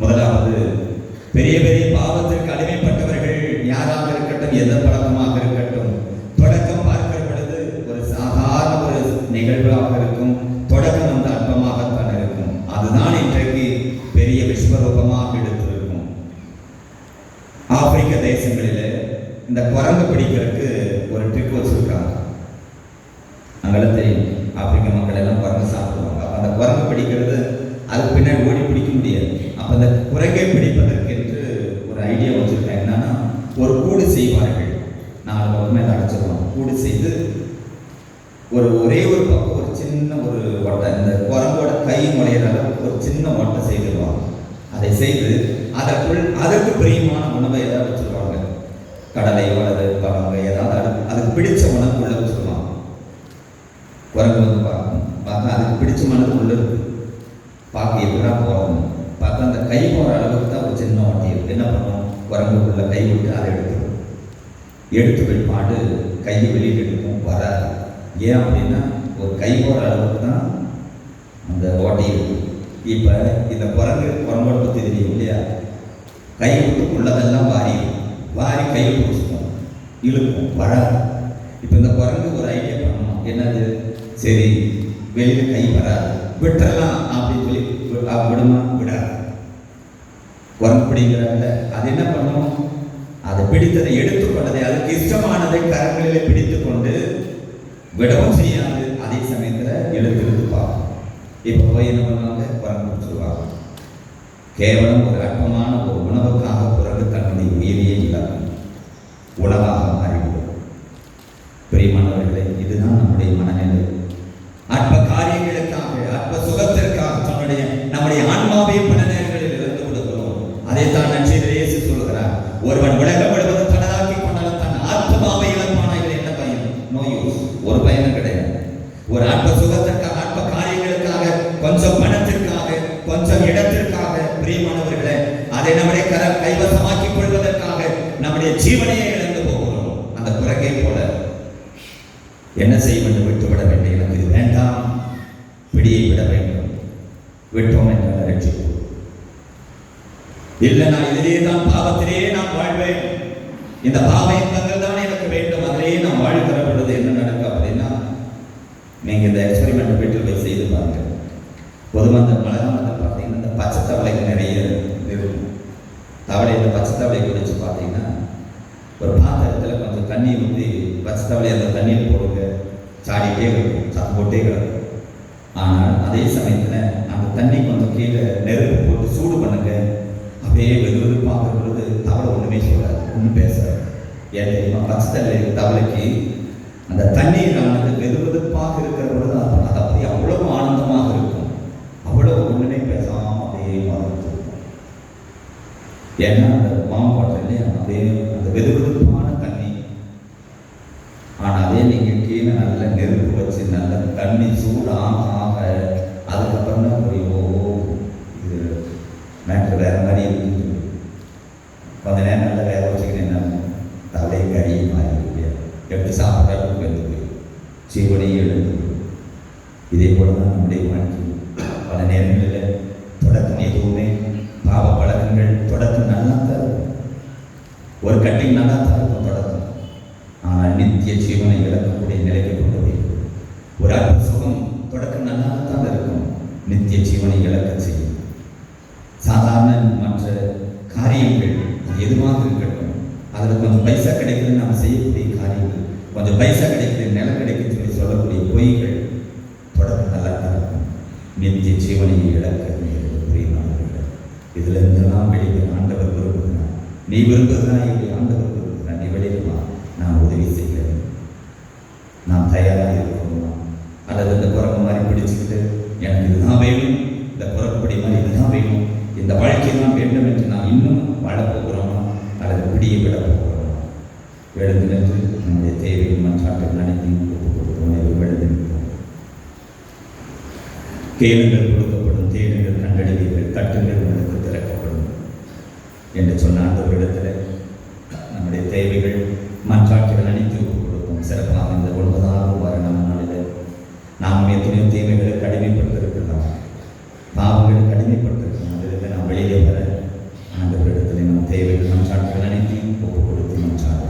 S1: முதலாவது, பெரிய பெரிய பாவத்திற்கு அடிமைப்பட்டவர்கள் யாராக இருக்கட்டும், எந்த பழக்கமாக இருக்கட்டும், தொடக்கம் பார்க்கிற பொழுது ஒரு சாதாரண ஒரு நிகழ்வாக இருக்கும். தொடக்கம் வந்து அற்பமாகத்தான் இருக்கும். அதுதான் இன்றைக்கு பெரிய விஸ்வரூபமாக எடுத்திருக்கும். ஆப்பிரிக்க தேசங்களில் இந்த குரங்கு பிடிக்கிறதுக்கு ஒரு ட்ரிக் வச்சிருக்காங்க. அங்கெல்லாம் தெரியும், ஆப்பிரிக்க மக்கள் எல்லாம் குரங்கு சாப்பிடுவாங்க. அப்போ அந்த குரங்கு பிடிக்கிறது அதுக்கு பின்னாடி ஓடி பிடிக்க முடியாது. அப்போ அந்த குரங்கை பிடிப்பதற்கு என்று ஒரு ஐடியா வச்சிருக்காங்க. என்னன்னா, ஒரு கூடு செய்வார்கள். 4 பக்கமே அதை அடைச்சிருவாங்க. கூடு செய்து ஒரே ஒரு பக்கம் ஒரு சின்ன ஒரு ஒட்டை, இந்த குரங்கோட கை முறையிற அளவுக்கு ஒரு சின்ன ஒட்டை செய்திருவாங்க. அதை செய்து அதற்கு பிரியமான உணவை ஏதாவது வச்சிருவாங்க. கடலையோ அல்லது பழங்க ஏதாவது அதுக்கு பிடிச்ச உணவு உள்ள வச்சிருவாங்க. குரங்கு வந்து பார்த்தா அதுக்கு பிடிச்ச மனது உள்ள இருக்கு. பார்க்க எப்படா போகணும் பார்த்தா அந்த கை போகிற அளவுக்கு தான் ஒரு சின்ன ஒட்டி இருக்கு. என்ன பண்ணுவோம்? குரங்குக்குள்ள கை விட்டு அதை எடுத்து பிற்பாடு கையை வெளியில் எடுக்கும், வராது. ஏன் அப்படின்னா, ஒரு கை போகிற அளவுக்கு தான் அந்த ஓட்டை இருக்கு. இப்போ இந்த குரங்கோட பற்றி தெரியும் இல்லையா? கை விட்டு உள்ளதெல்லாம் வாரி கையை பிடிச்சிக்கும், இழுக்கும், வராது. இப்போ இந்த குரங்கு ஒரு ஐடியா பண்ணணும். என்னது? சரி, வெளியில் கை வராது, விட்டுறலாம் அப்படின்னு சொல்லி விடுமா? விடாது. குரங்கு பிடிக்கிறாங்க. அது என்ன பண்ணும்? அதை பிடித்ததை எடுத்துக்கொண்டதை, அதுக்கு இஷ்டமானதை கரங்களிலே பிடித்து கொண்டு விடவும் செய்யாது. அதே சமயத்தில் எழுத்து பார்க்கும். இப்போ போய் என்ன பண்ணுவாங்க? குரங்கு பிடிச்சிருவாங்க. கேவலம் ஒரு அற்பமான ஒரு உணவுக்காக குரங்கு தன்னுடைய உயிரையே இல்லாமல் உணவாக மாறிவிடும். பிரியமானவர்களே, இதுதான் நம்முடைய மனநிலை. அற்ப காரியங்களுக்காக, அற்ப சுகத்திற்காக நம்முடைய ஆன்மாவை பல நேரங்களில் இழந்து கொடுக்கிறோம். அதைத்தான் நற்செய்தியிலே இயேசு சொல்கிறார். ஒருவன் உலகம் முழுவதும் தனதாக்கி கொண்டாலும் தன் ஆத்மாவை இழப்பான. இதில் என்ன பயன்? No use. ஒரு பயனும் கிடையாது. ஒரு அற்ப சுகத்திற்காக, அற்ப காரியங்களுக்காக, கொஞ்சம் பணத்திற்காக, கொஞ்சம் இடத்திற்காக, கைவசமாக்கிக் கொள்வதற்காக நம்முடைய ஜீவனையை இழந்து போகிறோம். அந்த குரங்கை போல என்ன செய்யும் என்று விட்டுவிட வேண்டும். எனக்கு இது வேண்டாம், பிடியை விட வேண்டும். விட்டோம் என்றால் ரட்சிப்போம். இல்லை, நான் இதிலேயே தான், பாவத்திலேயே நான் வாழ்வேன், இந்த பாவ இன்பங்கள் தான் எனக்கு வேண்டும், அதிலேயே நான் வாழ்கிற பொழுது என்ன நடக்கும் அப்படின்னா, நீங்க இந்த எக்ஸ்பெரிமெண்ட் வீட்டில் போய் செய்து பாருங்க. பொதுவாக அந்த மழை காலத்தில் பார்த்தீங்கன்னா இந்த பச்சை தவளைகள் நிறைய இருக்கும். தவளை, இந்த பச்சை தவளை குறித்து பார்த்தீங்கன்னா, ஒரு பாத்திரத்தில் கொஞ்சம் தண்ணி ஊற்றி பச்சை தவளை அந்த தண்ணியில் போடுங்க, சாடிட்டே இருக்கும், சத்தம் போட்டே கிடக்கும். ஆனால் அதே சமயத்தில் அந்த தண்ணி கொஞ்சம் கீழே நெருப்பு போட்டு சூடு பண்ணுங்க, அப்படியே வெகு பார்க்குற பொழுது தவளை ஒன்றுமே சொல்லாது, ஒன்றும் பேசாது. ஏன் தெரியுமா? பச்சை தவளைக்கு அந்த தண்ணீரானது வெது வெதுப்பாக இருக்கிற பொழுது அது அப்படியே அவ்வளவு ஆனந்தமாக இருக்கும், அவ்வளவு ஒன்றுமே பேசாமல் அப்படியே பார்த்துட்டு இருக்கும். ஏன்னா அந்த மாம்பாட்டிலே அப்படியே அந்த வெது வெதுப்பான தண்ணி. ஆனால் அதே நீங்கள் கீழே நல்ல நெருப்பு வச்சு நல்ல தண்ணி சூடாக ஆக அதுக்கப்புறம் தான் புரியும், இது மேட்ரு வேற மாதிரி இருக்குது. கொஞ்ச நேரம் நல்லா வேக வச்சுக்கிட்டு என்ன தலை கறியை மாறி எப்படி சாப்பிட்றாலும் எழுந்து போய் சீவனையும் எழுந்து போய். இதே போல தான் நம்முடைய வாழ்க்கை. பல நேரங்களில் தொடக்கம் எதுவுமே பாவ பழக்கங்கள் தொடக்கம் நல்லா தான் இருக்கும், ஒரு கட்டிங் நல்லா தான் இருக்கும் தொடக்கம். ஆனால் நித்திய ஜீவனை இழக்கக்கூடிய நிலைக்கு கொண்டு போய் ஒரு அற்ப சுகம் தொடக்கம் நல்லா தான் இருக்கும், நித்திய ஜீவனை இழக்க செய்யும். சாதாரண மற்ற காரியங்கள் அது எதுவாக இருக்கட்டும், அதில் கொஞ்சம் பைசா கிடைக்குதுன்னு நாம் செய்யக்கூடிய காரியங்கள், கொஞ்சம் பைசா கிடைக்குது, நிலம் கிடைக்குதுன்னு சொல்லி சொல்லக்கூடிய பொய்கள் தொடக்கம் நல்லா தான் இருக்கும், நித்திய ஜீவனை இழக்க புரியுமார்கள். இதுல இருந்தெல்லாம் வெளியே ஆண்டவர் விரும்புகிறார். நீ விரும்புகிறதா இல்லை, ஆண்டவர் விரும்புகிறார். நீ வெளியிடுமா, நான் உதவி செய்கிறேன், நான் தயாராக இருக்கணுமா? அல்லது இந்த குரங்கு மாதிரி பிடிச்சிக்கிட்டு எனக்கு இதுதான் வேணும், இந்த குரங்குப்படி மாதிரி இதுதான் வேணும், இந்த வாழ்க்கை தான் வேண்டும் என்று நாம் இன்னும் வாழப்போகிறோமா? அல்லது பிடியை விட போகிறோமா? எழுந்து நின்று நம்முடைய தேவையும் மற்றாக்கள் அனைத்தையும் ஒப்புக் கொடுத்தோம். எழுந்து நிற்போம். கேளுங்கள் கொடுக்கப்படும், தேடுங்கள் கண்டறிவீர்கள், தட்டுங்கள் உங்களுக்கு திறக்கப்படும் என்று சொன்ன அந்த இடத்துல நம்முடைய தேவைகள் மற்றாக்கள் அனைத்து ஒப்புக் கொடுப்போம். சிறப்பாக இந்த 9ஆவது வார நாளில் நாம் எத்தனையோ தேவைகளை கடிமைப்படுத்திருக்கலாம், பாவங்களை கடிமைப்படுத்திருக்கலாம். அதில் நாம் வெளியே வர அந்த இடத்துல நம் தேவைகள் மற்றாக்கள் அனைத்தையும் ஒப்புக் கொடுத்து மற்றார்கள்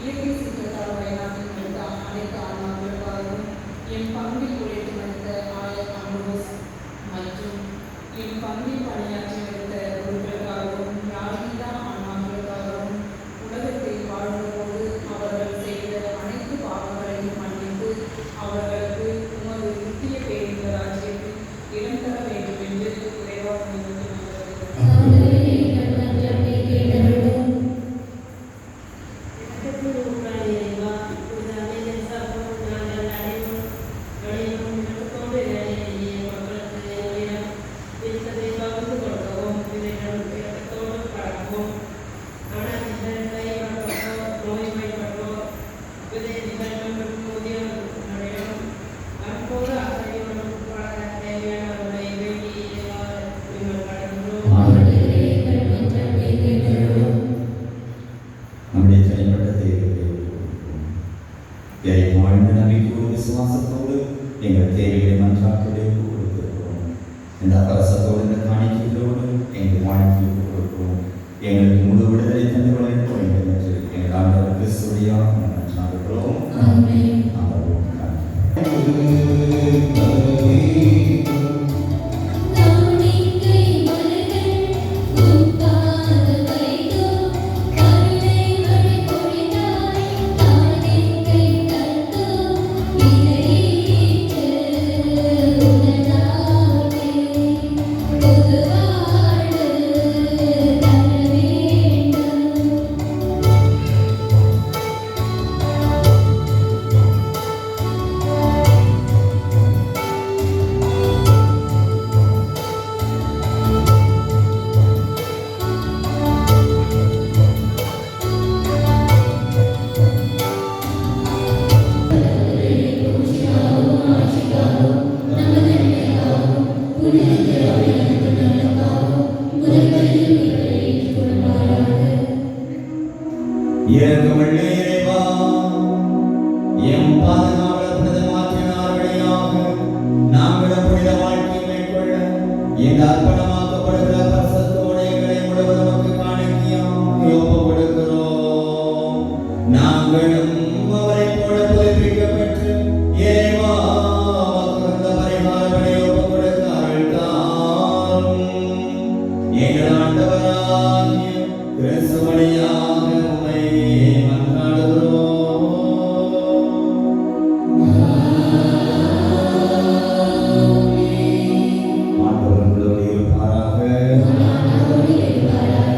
S3: இயற்கை சீற்றத்தால் பயனாக அனைத்து ஆன்மாக்களுக்காகவும் என் பங்கில் எங்கள் தேவைகளை மன்றாக்களை கொடுக்கிறோம். இந்த அரசத்தோடு இந்த காணிக்கைகளோடு எங்கள் வாழ்க்கையை கொடுக்கிறோம். எங்களுக்கு முழு விடுதலை தந்து வழங்க வேண்டும் என்று எங்கள் ஆண்டவர் கிறிஸ்துவியா மன்றாடுகிறோம்.
S2: ஆமென்.
S3: ஆமென்.
S2: காணிக்கை மலர்கள் உன் பாதம் வைத்தோம். கருணை மழை பொழிந்தாய். காணிக்கை தந்தோம். இறையிட்டு உனதாகவே பொது வாழ்வு தர வேண்டும்.
S3: இரக்கமுள்ள இறைவா, எம் பாதுகாவலர் புனித மாற்றினார் வழியாக நாங்களும் புனித வாழ்க்கை மேற்கொள்ள இந்த அர்ப்பணமாக்கப்படுகிற பரிசுத்தோடு எங்களை முழுவதும் உமக்கு காணிக்கையாக ஒப்புக் கொடுக்கிறோம். நாங்களும் அவரைப் போல புதுப்பிக்கப்பட்டு இறைவா உமக்கு இந்த பரிகாரங்களை ஒப்புக் கொடுக்க அருள் தாரும். எங்கள் ஆண்டவராகிய கிறிஸ்து வழியாக உம்மை மன்றாடுகிறோம். ஆண்டவர் உங்களோடு இருப்பாராக.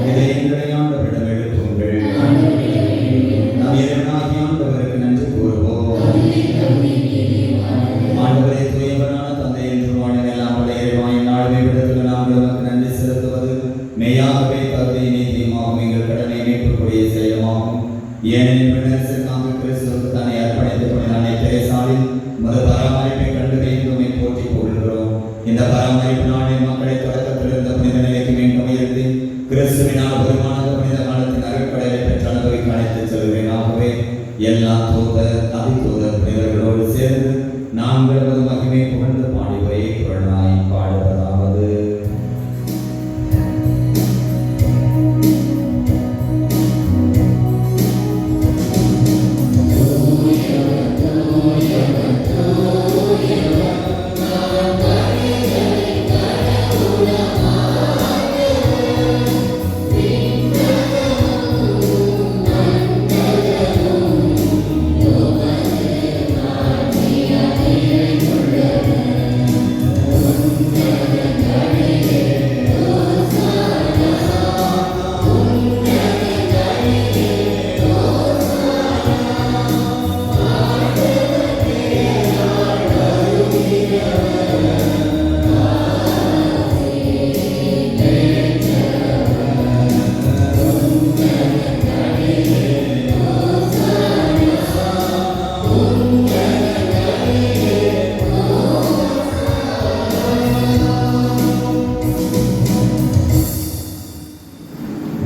S3: இதை எங்களை ஆண்டவரிடம் எழுப்புங்கள். நாம் இறைவனாகிய ஆண்டவருக்கு நன்றி கூறுவோம். ஆண்டவரே, தூயவரான தந்தை என்று வாழ்நிலையெல்லாம் உள்ள இறைவா, இந்நாளுமே விடத்தில் நாங்கள் உமக்கு நன்றி செலுத்துவது மெய்யாகவே தகுதி நீதியுமாகும். எங்கள் கடமை மீட்புக்குரிய செயலுமாகும். ஏனெனில் விண்ணரசுக்காக கிறிஸ்துவுக்கு தன்னை அர்ப்பணித்து புனித அன்னை தெரேசாவின் மது பராமரிப்பை கண்டு உம்மை போற்றி புகழ்கிறோம். இந்த பராமரிப்பு நாளில் மக்களை தொடக்கத்தில் இருந்த புனித நிலைக்கு மீண்டும் உயர்த்தி கிறிஸ்துவினால் பெருமானது புனித காலத்தின் அருட்கொடையை பெற்று அனுபவிக்க அழைத்துச் செல்கிறேன். ஆகவே எல்லா தூதர் அதிதூதர் புனிதர்களோடு சேர்ந்து நாங்கள் ஒரு மகிமை புகழ்ந்து பாடி ஒரே குரலாய் பாடுவதாவது: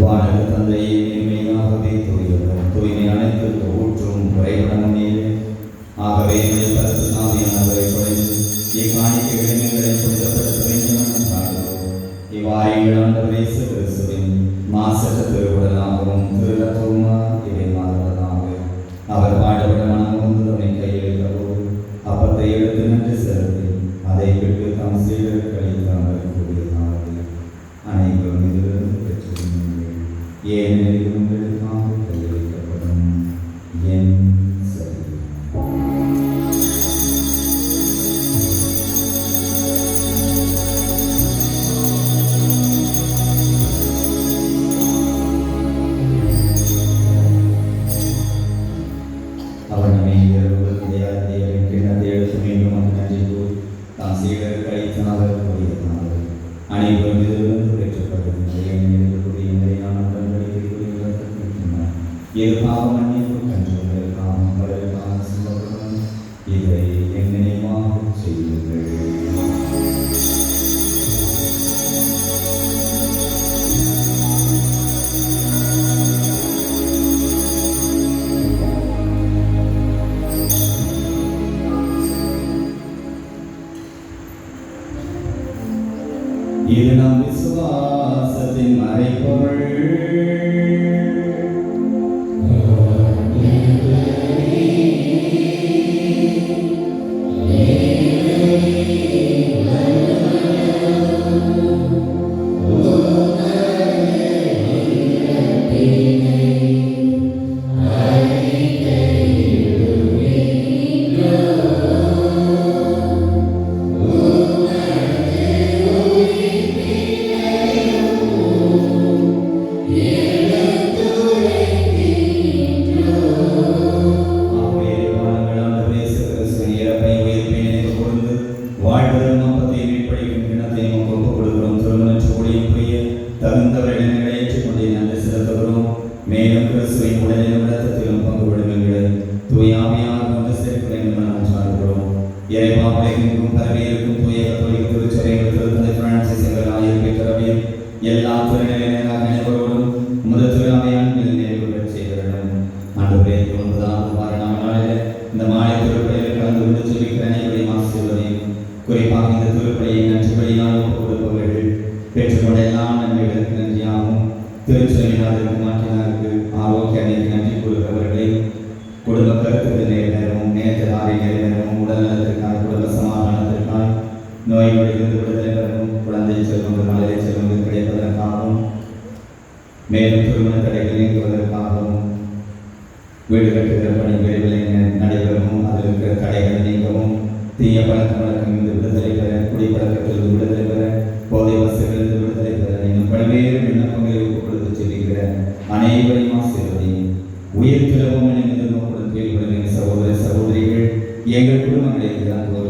S3: வானக தந்தையே, மேன்மையாகவே தூயவர், தூய்மை அனைத்திற்கு ஊற்றும் உறைவிடமும் நீரே. ஆகவே எங்களை பரிசுத்த ஆவியானவரை குறைந்து இக்காணிக்கைகளை எங்களை புனிதப்படுத்த வேண்டும் என நாடுகிறோம். இவ்வாறு எங்கள் ஆண்டவர் இயேசு கிறிஸ்துவின் மாசற்ற திருவுடலாகவும் திருரத்தவுமாக இவை மாறுவதாக அவர் பாடுபட மனமுந்து தம்மை கையளித்தபோது அப்பத்தை எடுத்து நன்றி செலுத்தி அதை விட்டு தம் சீடருக்கு அளித்தார் கூறியதாவது: அனைவரும் இதிலிருந்து பெற்றுள்ளீர்கள், ஏனெனில் இது உங்களுக்காக கையளிக்கப்படும் என் சரீரம். அவர் நம்மை இரவு கிணத்தை எடுத்து மீண்டும் இது நம் விசுவாசத்தின் மறைபொருள். எல்லா துறையினரும் ஆண்டவரே, 9ஆவது வார நாளில் இந்த மாலை திருப்பலியில் கலந்து கொண்டு ஜெபிக்கிற அனைவரையும் ஆசீர்வதியும். குறிப்பாக இந்த திருப்பலியை நன்றிபடியாக ஒப்புக்கொடுப்பவர்கள் பெற்றுக்கொண்ட எல்லா நன்மைகளுக்கு நன்றியாகவும், திருச்செவினாருக்கு மாற்றினாருக்கு ஆரோக்கிய அன்னைக்கு நன்றி கூறுகிறவர்களை குடும்ப கருத்துக்கள் நேரமும் நேரத்தாரை நேரமும் உடல் நலத்திற்காக, குடும்ப சமாதானத்திற்காக, நோய்களிலிருந்து விடுதலை பெறவும், குழந்தை செல்வங்கள் மலரை செல்வங்கள் கிடைப்பதற்காகவும், மேலும் திருமண தடைகள் நீங்குவதற்காகவும், வீடு கட்டுகிற பணி விரைவில் நடைபெறவும், அதில் இருக்கிற தடைகள் நீங்கவும், தீய பழக்க வழக்கங்களிலிருந்து விடுதலை பெற, குடிப்பழக்கத்திலிருந்து விடுதலை பெற, போதை வசதிகளிலிருந்து விடுதலை பெற, இன்னும் பல்வேறு விண்ணப்பங்களை ஒப்புக் கொடுத்து செல்கிற அனைவரையும் ஆசீர்வதியும். உயிர்த்திரவும் எதிர்நோக்குடன் கேள்விப்படுகிற சகோதர சகோதரிகள், எங்கள் குடும்பங்களில்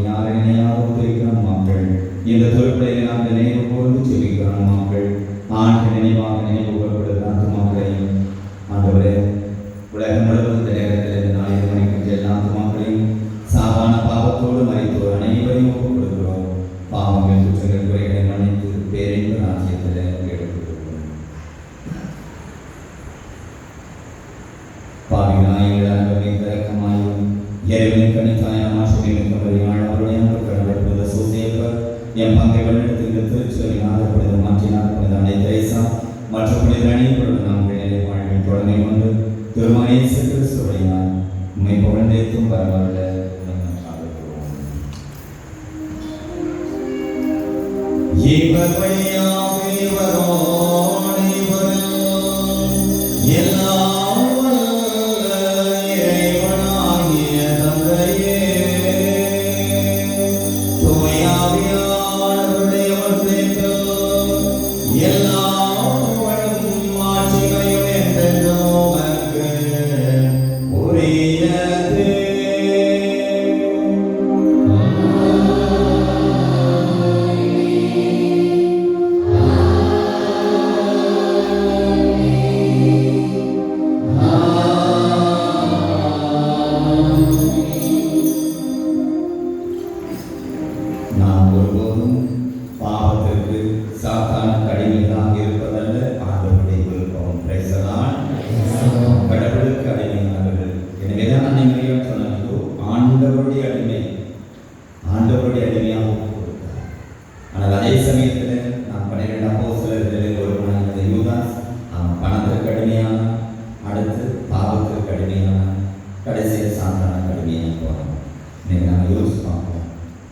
S3: யாரை நினையாவது இருக்கிறோம் மக்கள், இந்த தொழிற்படையை நாங்கள் நினைவு கூர்ந்து செல்கிறோம் மக்கள், ஆண்டு நினைவாக நினைவு கூறப்படுகிற ஆத்துமாக்களையும் ஆண்டவரே, உலகம் முழுவதும் இந்த நேரத்தில் இந்த 4 மணிக்கு எல்லா ஆத்துமாக்களையும் சாதாரண பாவத்தோடு மறைத்தோர் அனைவரையும் ஒப்புக் கொடுக்கிறோம். பாவங்கள் குற்றங்கள் குறைகளை மன்னித்து பேரின்ப ராஜ்யத்தில் எடுத்துக்கொள்கிறோம். பாவிகளாய் அன்பை திறக்கமாயும் இறைவனின் கனித்தாயான ஆசிரியர் அவருடைய அன்பு சூசேப்பர் என் பங்கை வழிநடத்துகிற திருச்செவின் ஆதரப்படுத்த மாற்றினார். புனித அன்னை தெரேசா மற்றும் புனித அனைவருடன் நாங்கள் நிலை வாழ்வில் தொடங்கி கொண்டு திருமணேச கிறிஸ்துவையால் உண்மை புகழ்ந்தேத்தும் பரவாயில்ல இவர் வழியாக இவரோடு இவரில் எல்லாம் வல்ல இறைவனாகிய தந்தையே, தூய ஆவியானவருடைய ஒன்றிப்பில் எல்லா புகழும் ஆட்சிகளையும் என்றென்றும் உமக்கு உரியது. நாம் ஒருபோதும் பாவத்திற்கு சாத்தானுக்கு அடிமையாக இருப்பதல்ல ஆண்டவருடைய விருப்பம். பிரைசலான் கடவுளுக்கு அடிமையானவர்கள். எனவேதான் அன்னை மரியாள் சொன்னார்களோ, ஆண்டவருடைய அடிமை, ஆண்டவருடைய அடிமையாக கொடுத்தார். ஆனால் அதே சமயத்தில் நாம் 12 அப்போஸ்தலர்களில் ஒருவனான யூதாஸ் அவன் பணத்திற்கு அடிமையான, அடுத்து பாவத்திற்கு அடிமையான, கடைசியில் சாத்தானுக்கு அடிமையாக போனான். இன்னைக்கு நாம் யோசிச்சு பார்ப்போம்,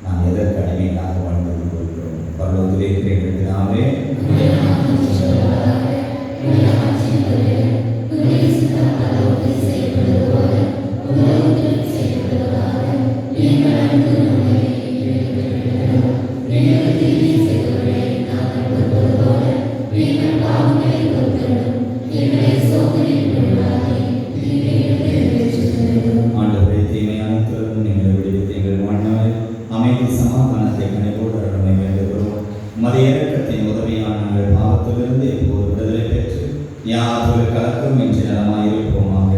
S3: நாம் எதற்கு அடிமையாக வாழ்ந்து கொண்டிருக்கிறோம். பரலோகத்திலே இருக்கிற எங்கள் பிதாவே, ஆண்டவரே, தீமை அனைத்திலிருந்தும் எங்களை விடுவித்து எங்கள் வாழ்நாளில் அமைதி சமாதானத்தை கனிவோடு அருளை வேண்டுகிறோம். மதிய இறக்கத்தின் உதவியான நாங்கள் பாவத்திலிருந்து எப்போது விடுதலை பெற்று யாதொரு கலக்கம் இன்றி நலமாயிருப்போமாக.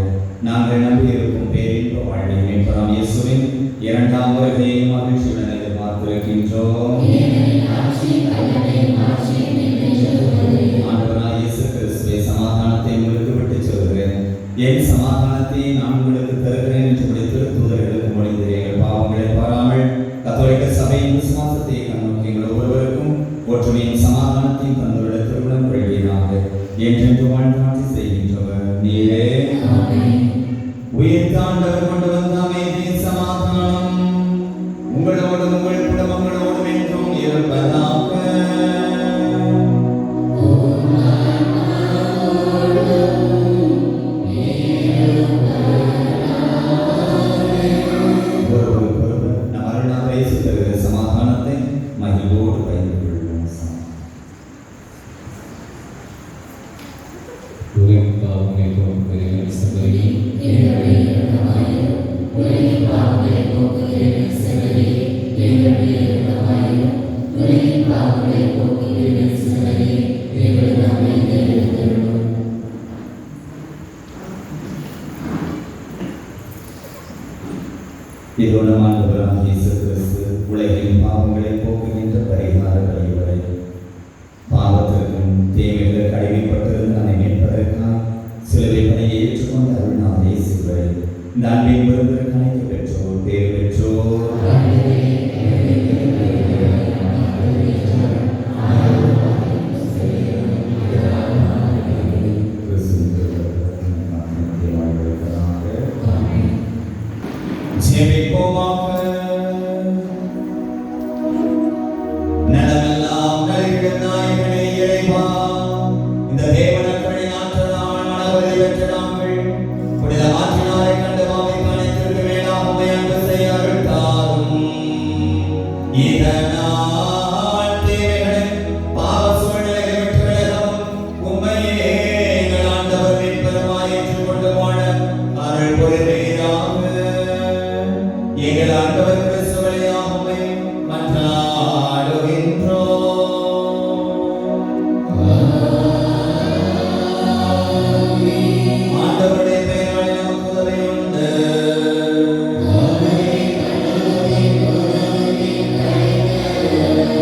S3: நாங்கள் நம்பியிருக்கும் பேரின்ப வாழ்வை மீட்பராம் இயேசுவின் 2ஆம் வருகையை மகிழ்ச்சியுடன் எதிர்பார்த்திருக்கின்றோம். ஆண்டவராகிய இயேசு கிறிஸ்துவே, சமாதானத்தை உங்களுக்கு விட்டுச் செல்கிறேன், என் சமாதானத்தை நான் உங்களுக்கு தருகிறேன் என்று திருத்தூதர்களுக்கு மொழிந்தீர். எங்கள் பாவங்களை பாராமல் கத்தோலிக்க சபையின் விசுவாசத்தை கண்ணோக்கி எங்கள் ஒவ்வொருவருக்கும் ஒற்றுமையின் சமாதானம் இதேபோல ஆண்டவராகிய இயேசு கிறிஸ்து உலகின் பாவங்களை போக்குகின்ற பரிகார பலிகளை பாவத்திற்கும் தீமைகளுக்கு அடிமைப்பட்டிருந்து நம்மை மீட்பதற்காக சிலுவை பணியை ஏற்றுக்கொண்ட அருள்நாதர் இயேசுவை இந்த அன்பின் விருந்திற்கு அழைக்க பெற்றோர் பேர் பெற்றோர் ஜெபிப்போமாக. நலமெல்லாம் நல்கிடும் நாயகனே இறைவா, இந்த தேவனக்களின் ஆற்றலால் மனவரை பெற்ற நாங்கள் புனித ஆற்றினாரை கண்டு மாவை அனைத்திற்கு மேலாக உம்மை அன்பு செய்ய அருள் தாரும். இதனால் தேவைகளின் பாவ சூழ்நிலைகளை விட்டு விலகவும் உம்மையே எங்கள் ஆண்டவர் மீட்பருமாய் ஏற்றுக்கொண்டு வாழ அருள் புரிவீராக. எங்கள் ஆண்டவர் கிறிஸ்து வழியாக உம்மை மன்றாடுகின்றோம். ஆண்டவருடைய பெயராலே நமக்கு உதவி உண்டு.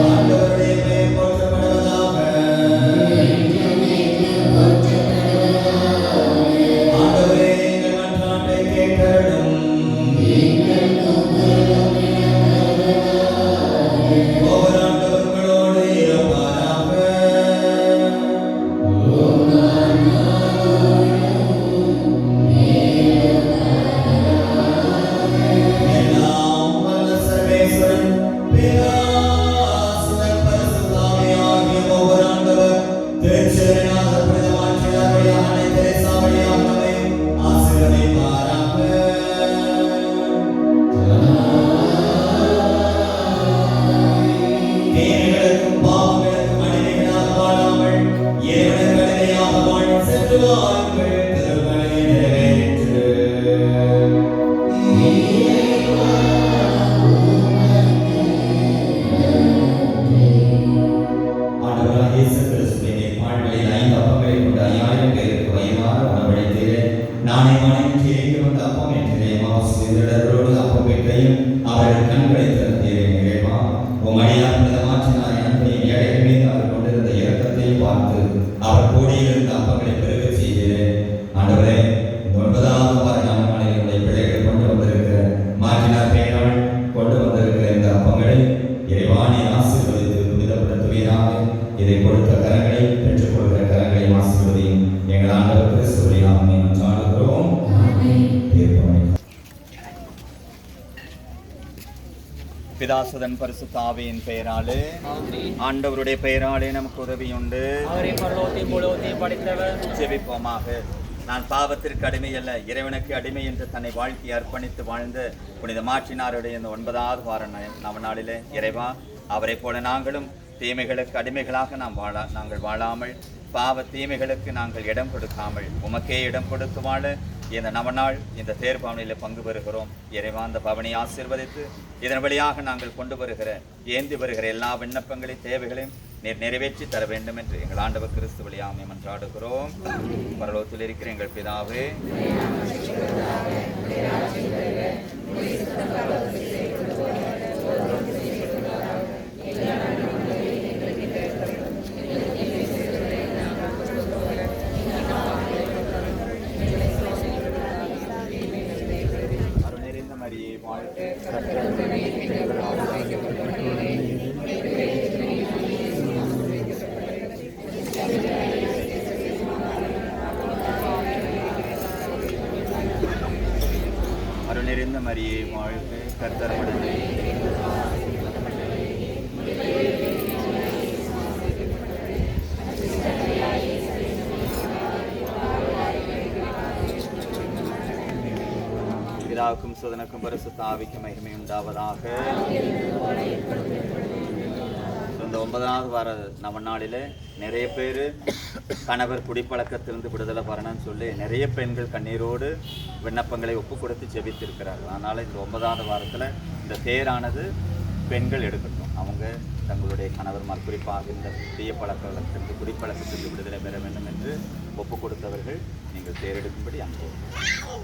S3: ஆண்டவருடைய பெயர் போற்றப்படுவதாக. ஆண்டவரே, எங்கள் மன்றாட்டை கேட்டருளும். ஒவ்வொரு ஆண்டவர்களோடு இருப்பாராக. எல்லாம் வல்ல சர்வேஸ்வரன் பிதா, சுதன், பரிசுத்த ஆவியாகிய ஒவ்வொரு ஆண்டவர் திருச்செவியனாக புனித மாற்றினார் வழியாக அன்னை தெரேசா வழியாக நம்மை ஆசீர்வதிப்பாராக. தீமைகளுக்கும் பாவங்களுக்கும் அடிமைகளாக வாழாமல் இறைவனுக்கு அடிமையாக வாழ்ந்து சென்று வாருங்கள். திருப்பலி நிறைவேற்று. ஆண்டவராகிய இயேசு கிறிஸ்துவின் வாழ்வில் 5 அப்பங்களை கொண்டு 5000 பேருக்கு வயிறார உணவளித்தீரே. நானே மனைவிக்கு ஏற்று வந்த அப்பம் என்றே மாசுகளோடு அப்பம் பெற்றையும் அவர்கள் கண்களை திறந்தீரே. இறைவா, உம்மடியார் புனித மாற்றினாரின் அன்பையும் ஏழை மீது அவர் கொண்டிருந்த இரக்கத்தையும் பார்த்து அவர் கூடியிருந்த அப்பங்களை பெருகச் செய்கிறேன். ஆண்டவரே, இந்த 9வது வார நாளில் உடைய பிள்ளைகள் கொண்டு வந்திருக்கிற மாற்றினார் பெயரால் கொண்டு வந்திருக்கிற இந்த அப்பங்களை இறைவா நீர் ஆசீர்வதித்து புனிதப்படுத்துவீராக. இதை கொடுத்த கரங்களை பெற்றுக் கொள்கிற கரங்களை ஆசீர்வதியும். எங்கள் ஆண்டவர் கிறிஸ்து வழியாக உம்மை மன்றாடுகிறோம். பிதாசுதன் பரிசுத்த ஆவியின் பெயராலே ஆண்டவருடைய பெயராலே நமக்கு உதவி உண்டு.
S4: அவரை பரலோகத்தையும் பூலோகத்தையும் படைத்தவர்.
S1: ஜெபிப்போமாக. நான் பாவத்திற்கு அடிமை அல்ல, இறைவனுக்கு அடிமை என்று தன்னை வாழ்க்கை அர்ப்பணித்து வாழ்ந்த புனித மாற்றினாருடைய இந்த 9வது வார நவநாளிலே இறைவா, அவரை போல நாங்களும் தீமைகளுக்கு அடிமைகளாக நாங்கள் வாழாமல் பாவ தீமைகளுக்கு நாங்கள் இடம் கொடுக்காமல் உமக்கே இடம் கொடுத்து வாழ இந்த நவநாள் இந்த தேர்பவனியில் பங்கு பெறுகிறோம். இறைவா, அந்த பவனை ஆசீர்வதித்து இதன் வழியாக நாங்கள் கொண்டு வருகிற ஏந்தி வருகிற எல்லா விண்ணப்பங்களையும் தேவைகளையும் நீர் நிறைவேற்றி தர வேண்டும் என்று எங்கள் ஆண்டவர் கிறிஸ்து வழியாக மன்றாடுகிறோம். பரலோகத்தில் இருக்கிற எங்கள் பிதாவே, அருள்நிறைந்த மரியே வாழ்க. அருள்நிறைந்த மரியே வாழ்க. கர்த்தர் உடனே பிதாவுக்கும் சுதனுக்கும் பரிசுத்த ஆவிக்கும் மகிமை உண்டாவதாக. இந்த 9வது வார நவநாளில் நிறைய பேர் கணவர் குடிப்பழக்கத்திலிருந்து விடுதலை வரணும்னு சொல்லி நிறைய பெண்கள் கண்ணீரோடு விண்ணப்பங்களை ஒப்பு கொடுத்து ஜெபித்திருக்கிறார்கள். அதனால் இந்த 9வது வாரத்தில் இந்த தேரானது பெண்கள் எடுக்கட்டும். அவங்க தங்களுடைய கணவர்மார் குறிப்பாக இந்த தீய பழக்கத்திலிருந்து குடிப்பழக்கத்திலிருந்து விடுதலை பெற வேண்டும் என்று ஒப்பு கொடுத்தவர்கள் நீங்கள் தேரெடுக்கும்படி அனுப்புவோம்.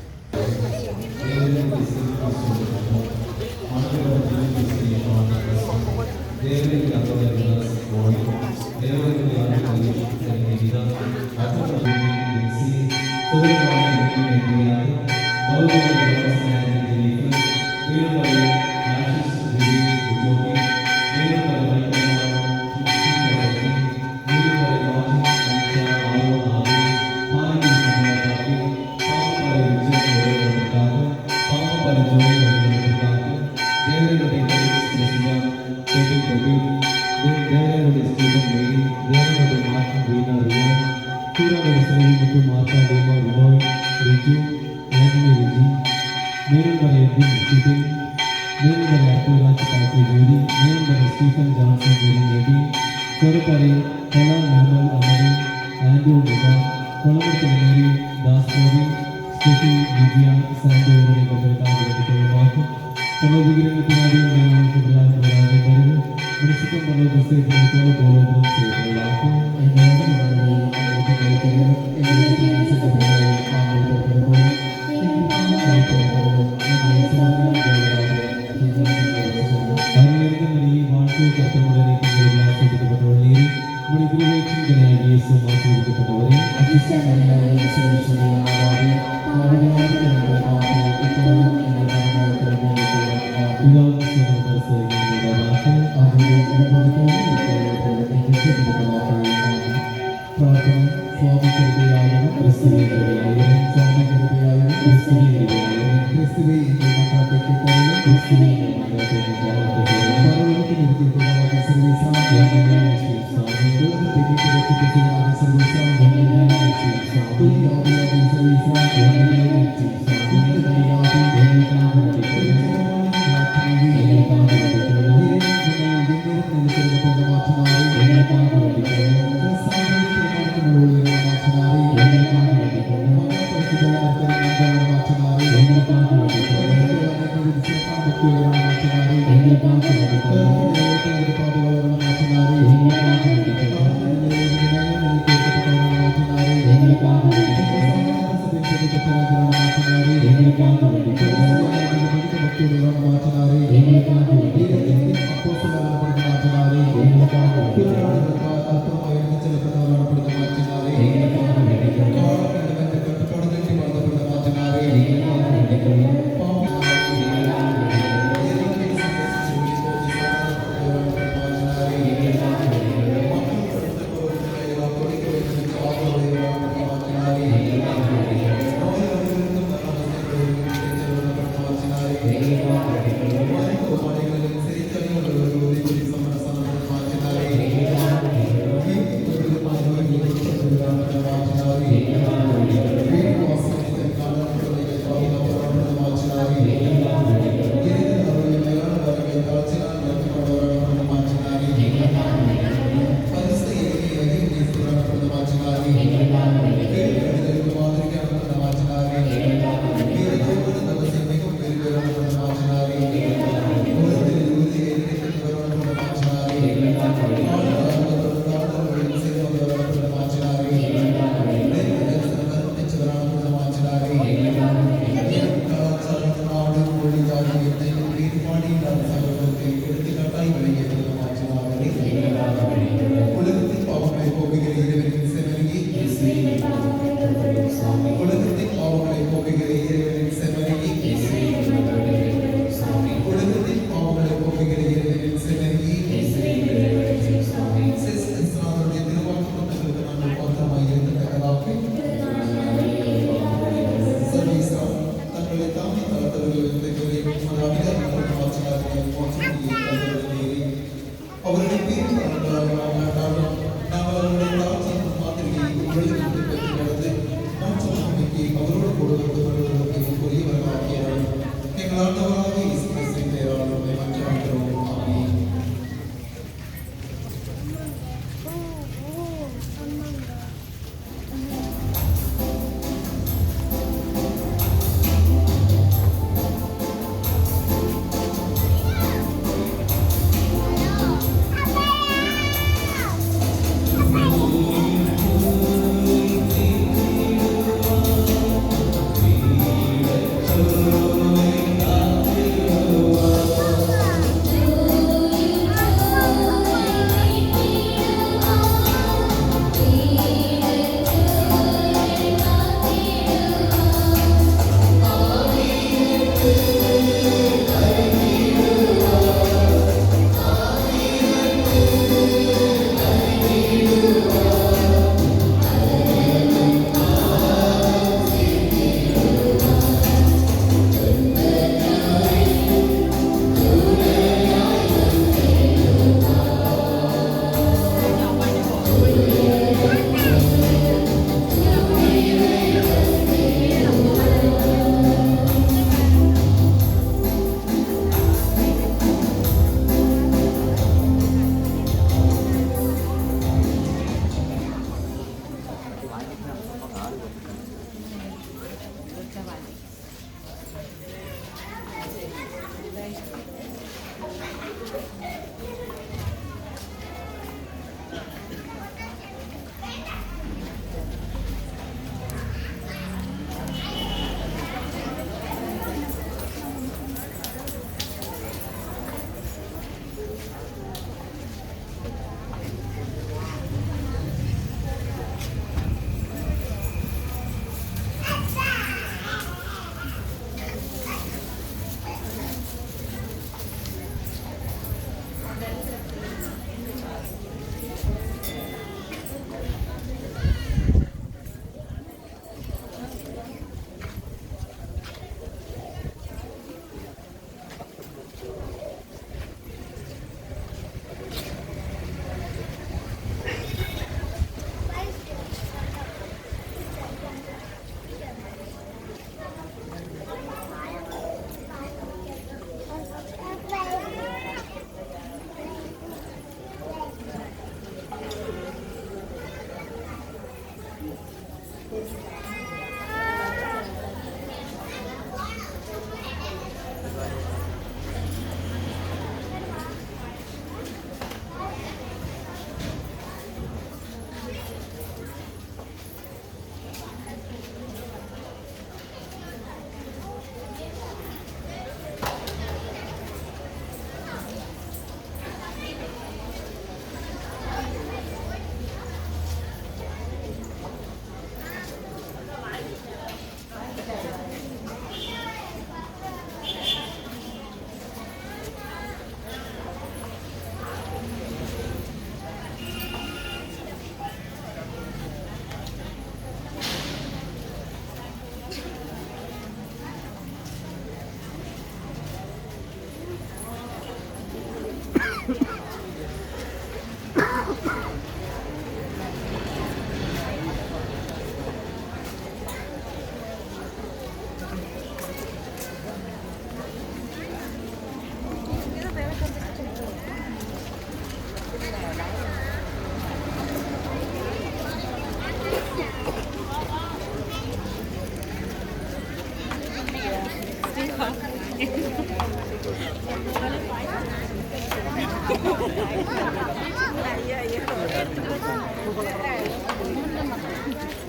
S2: Iya.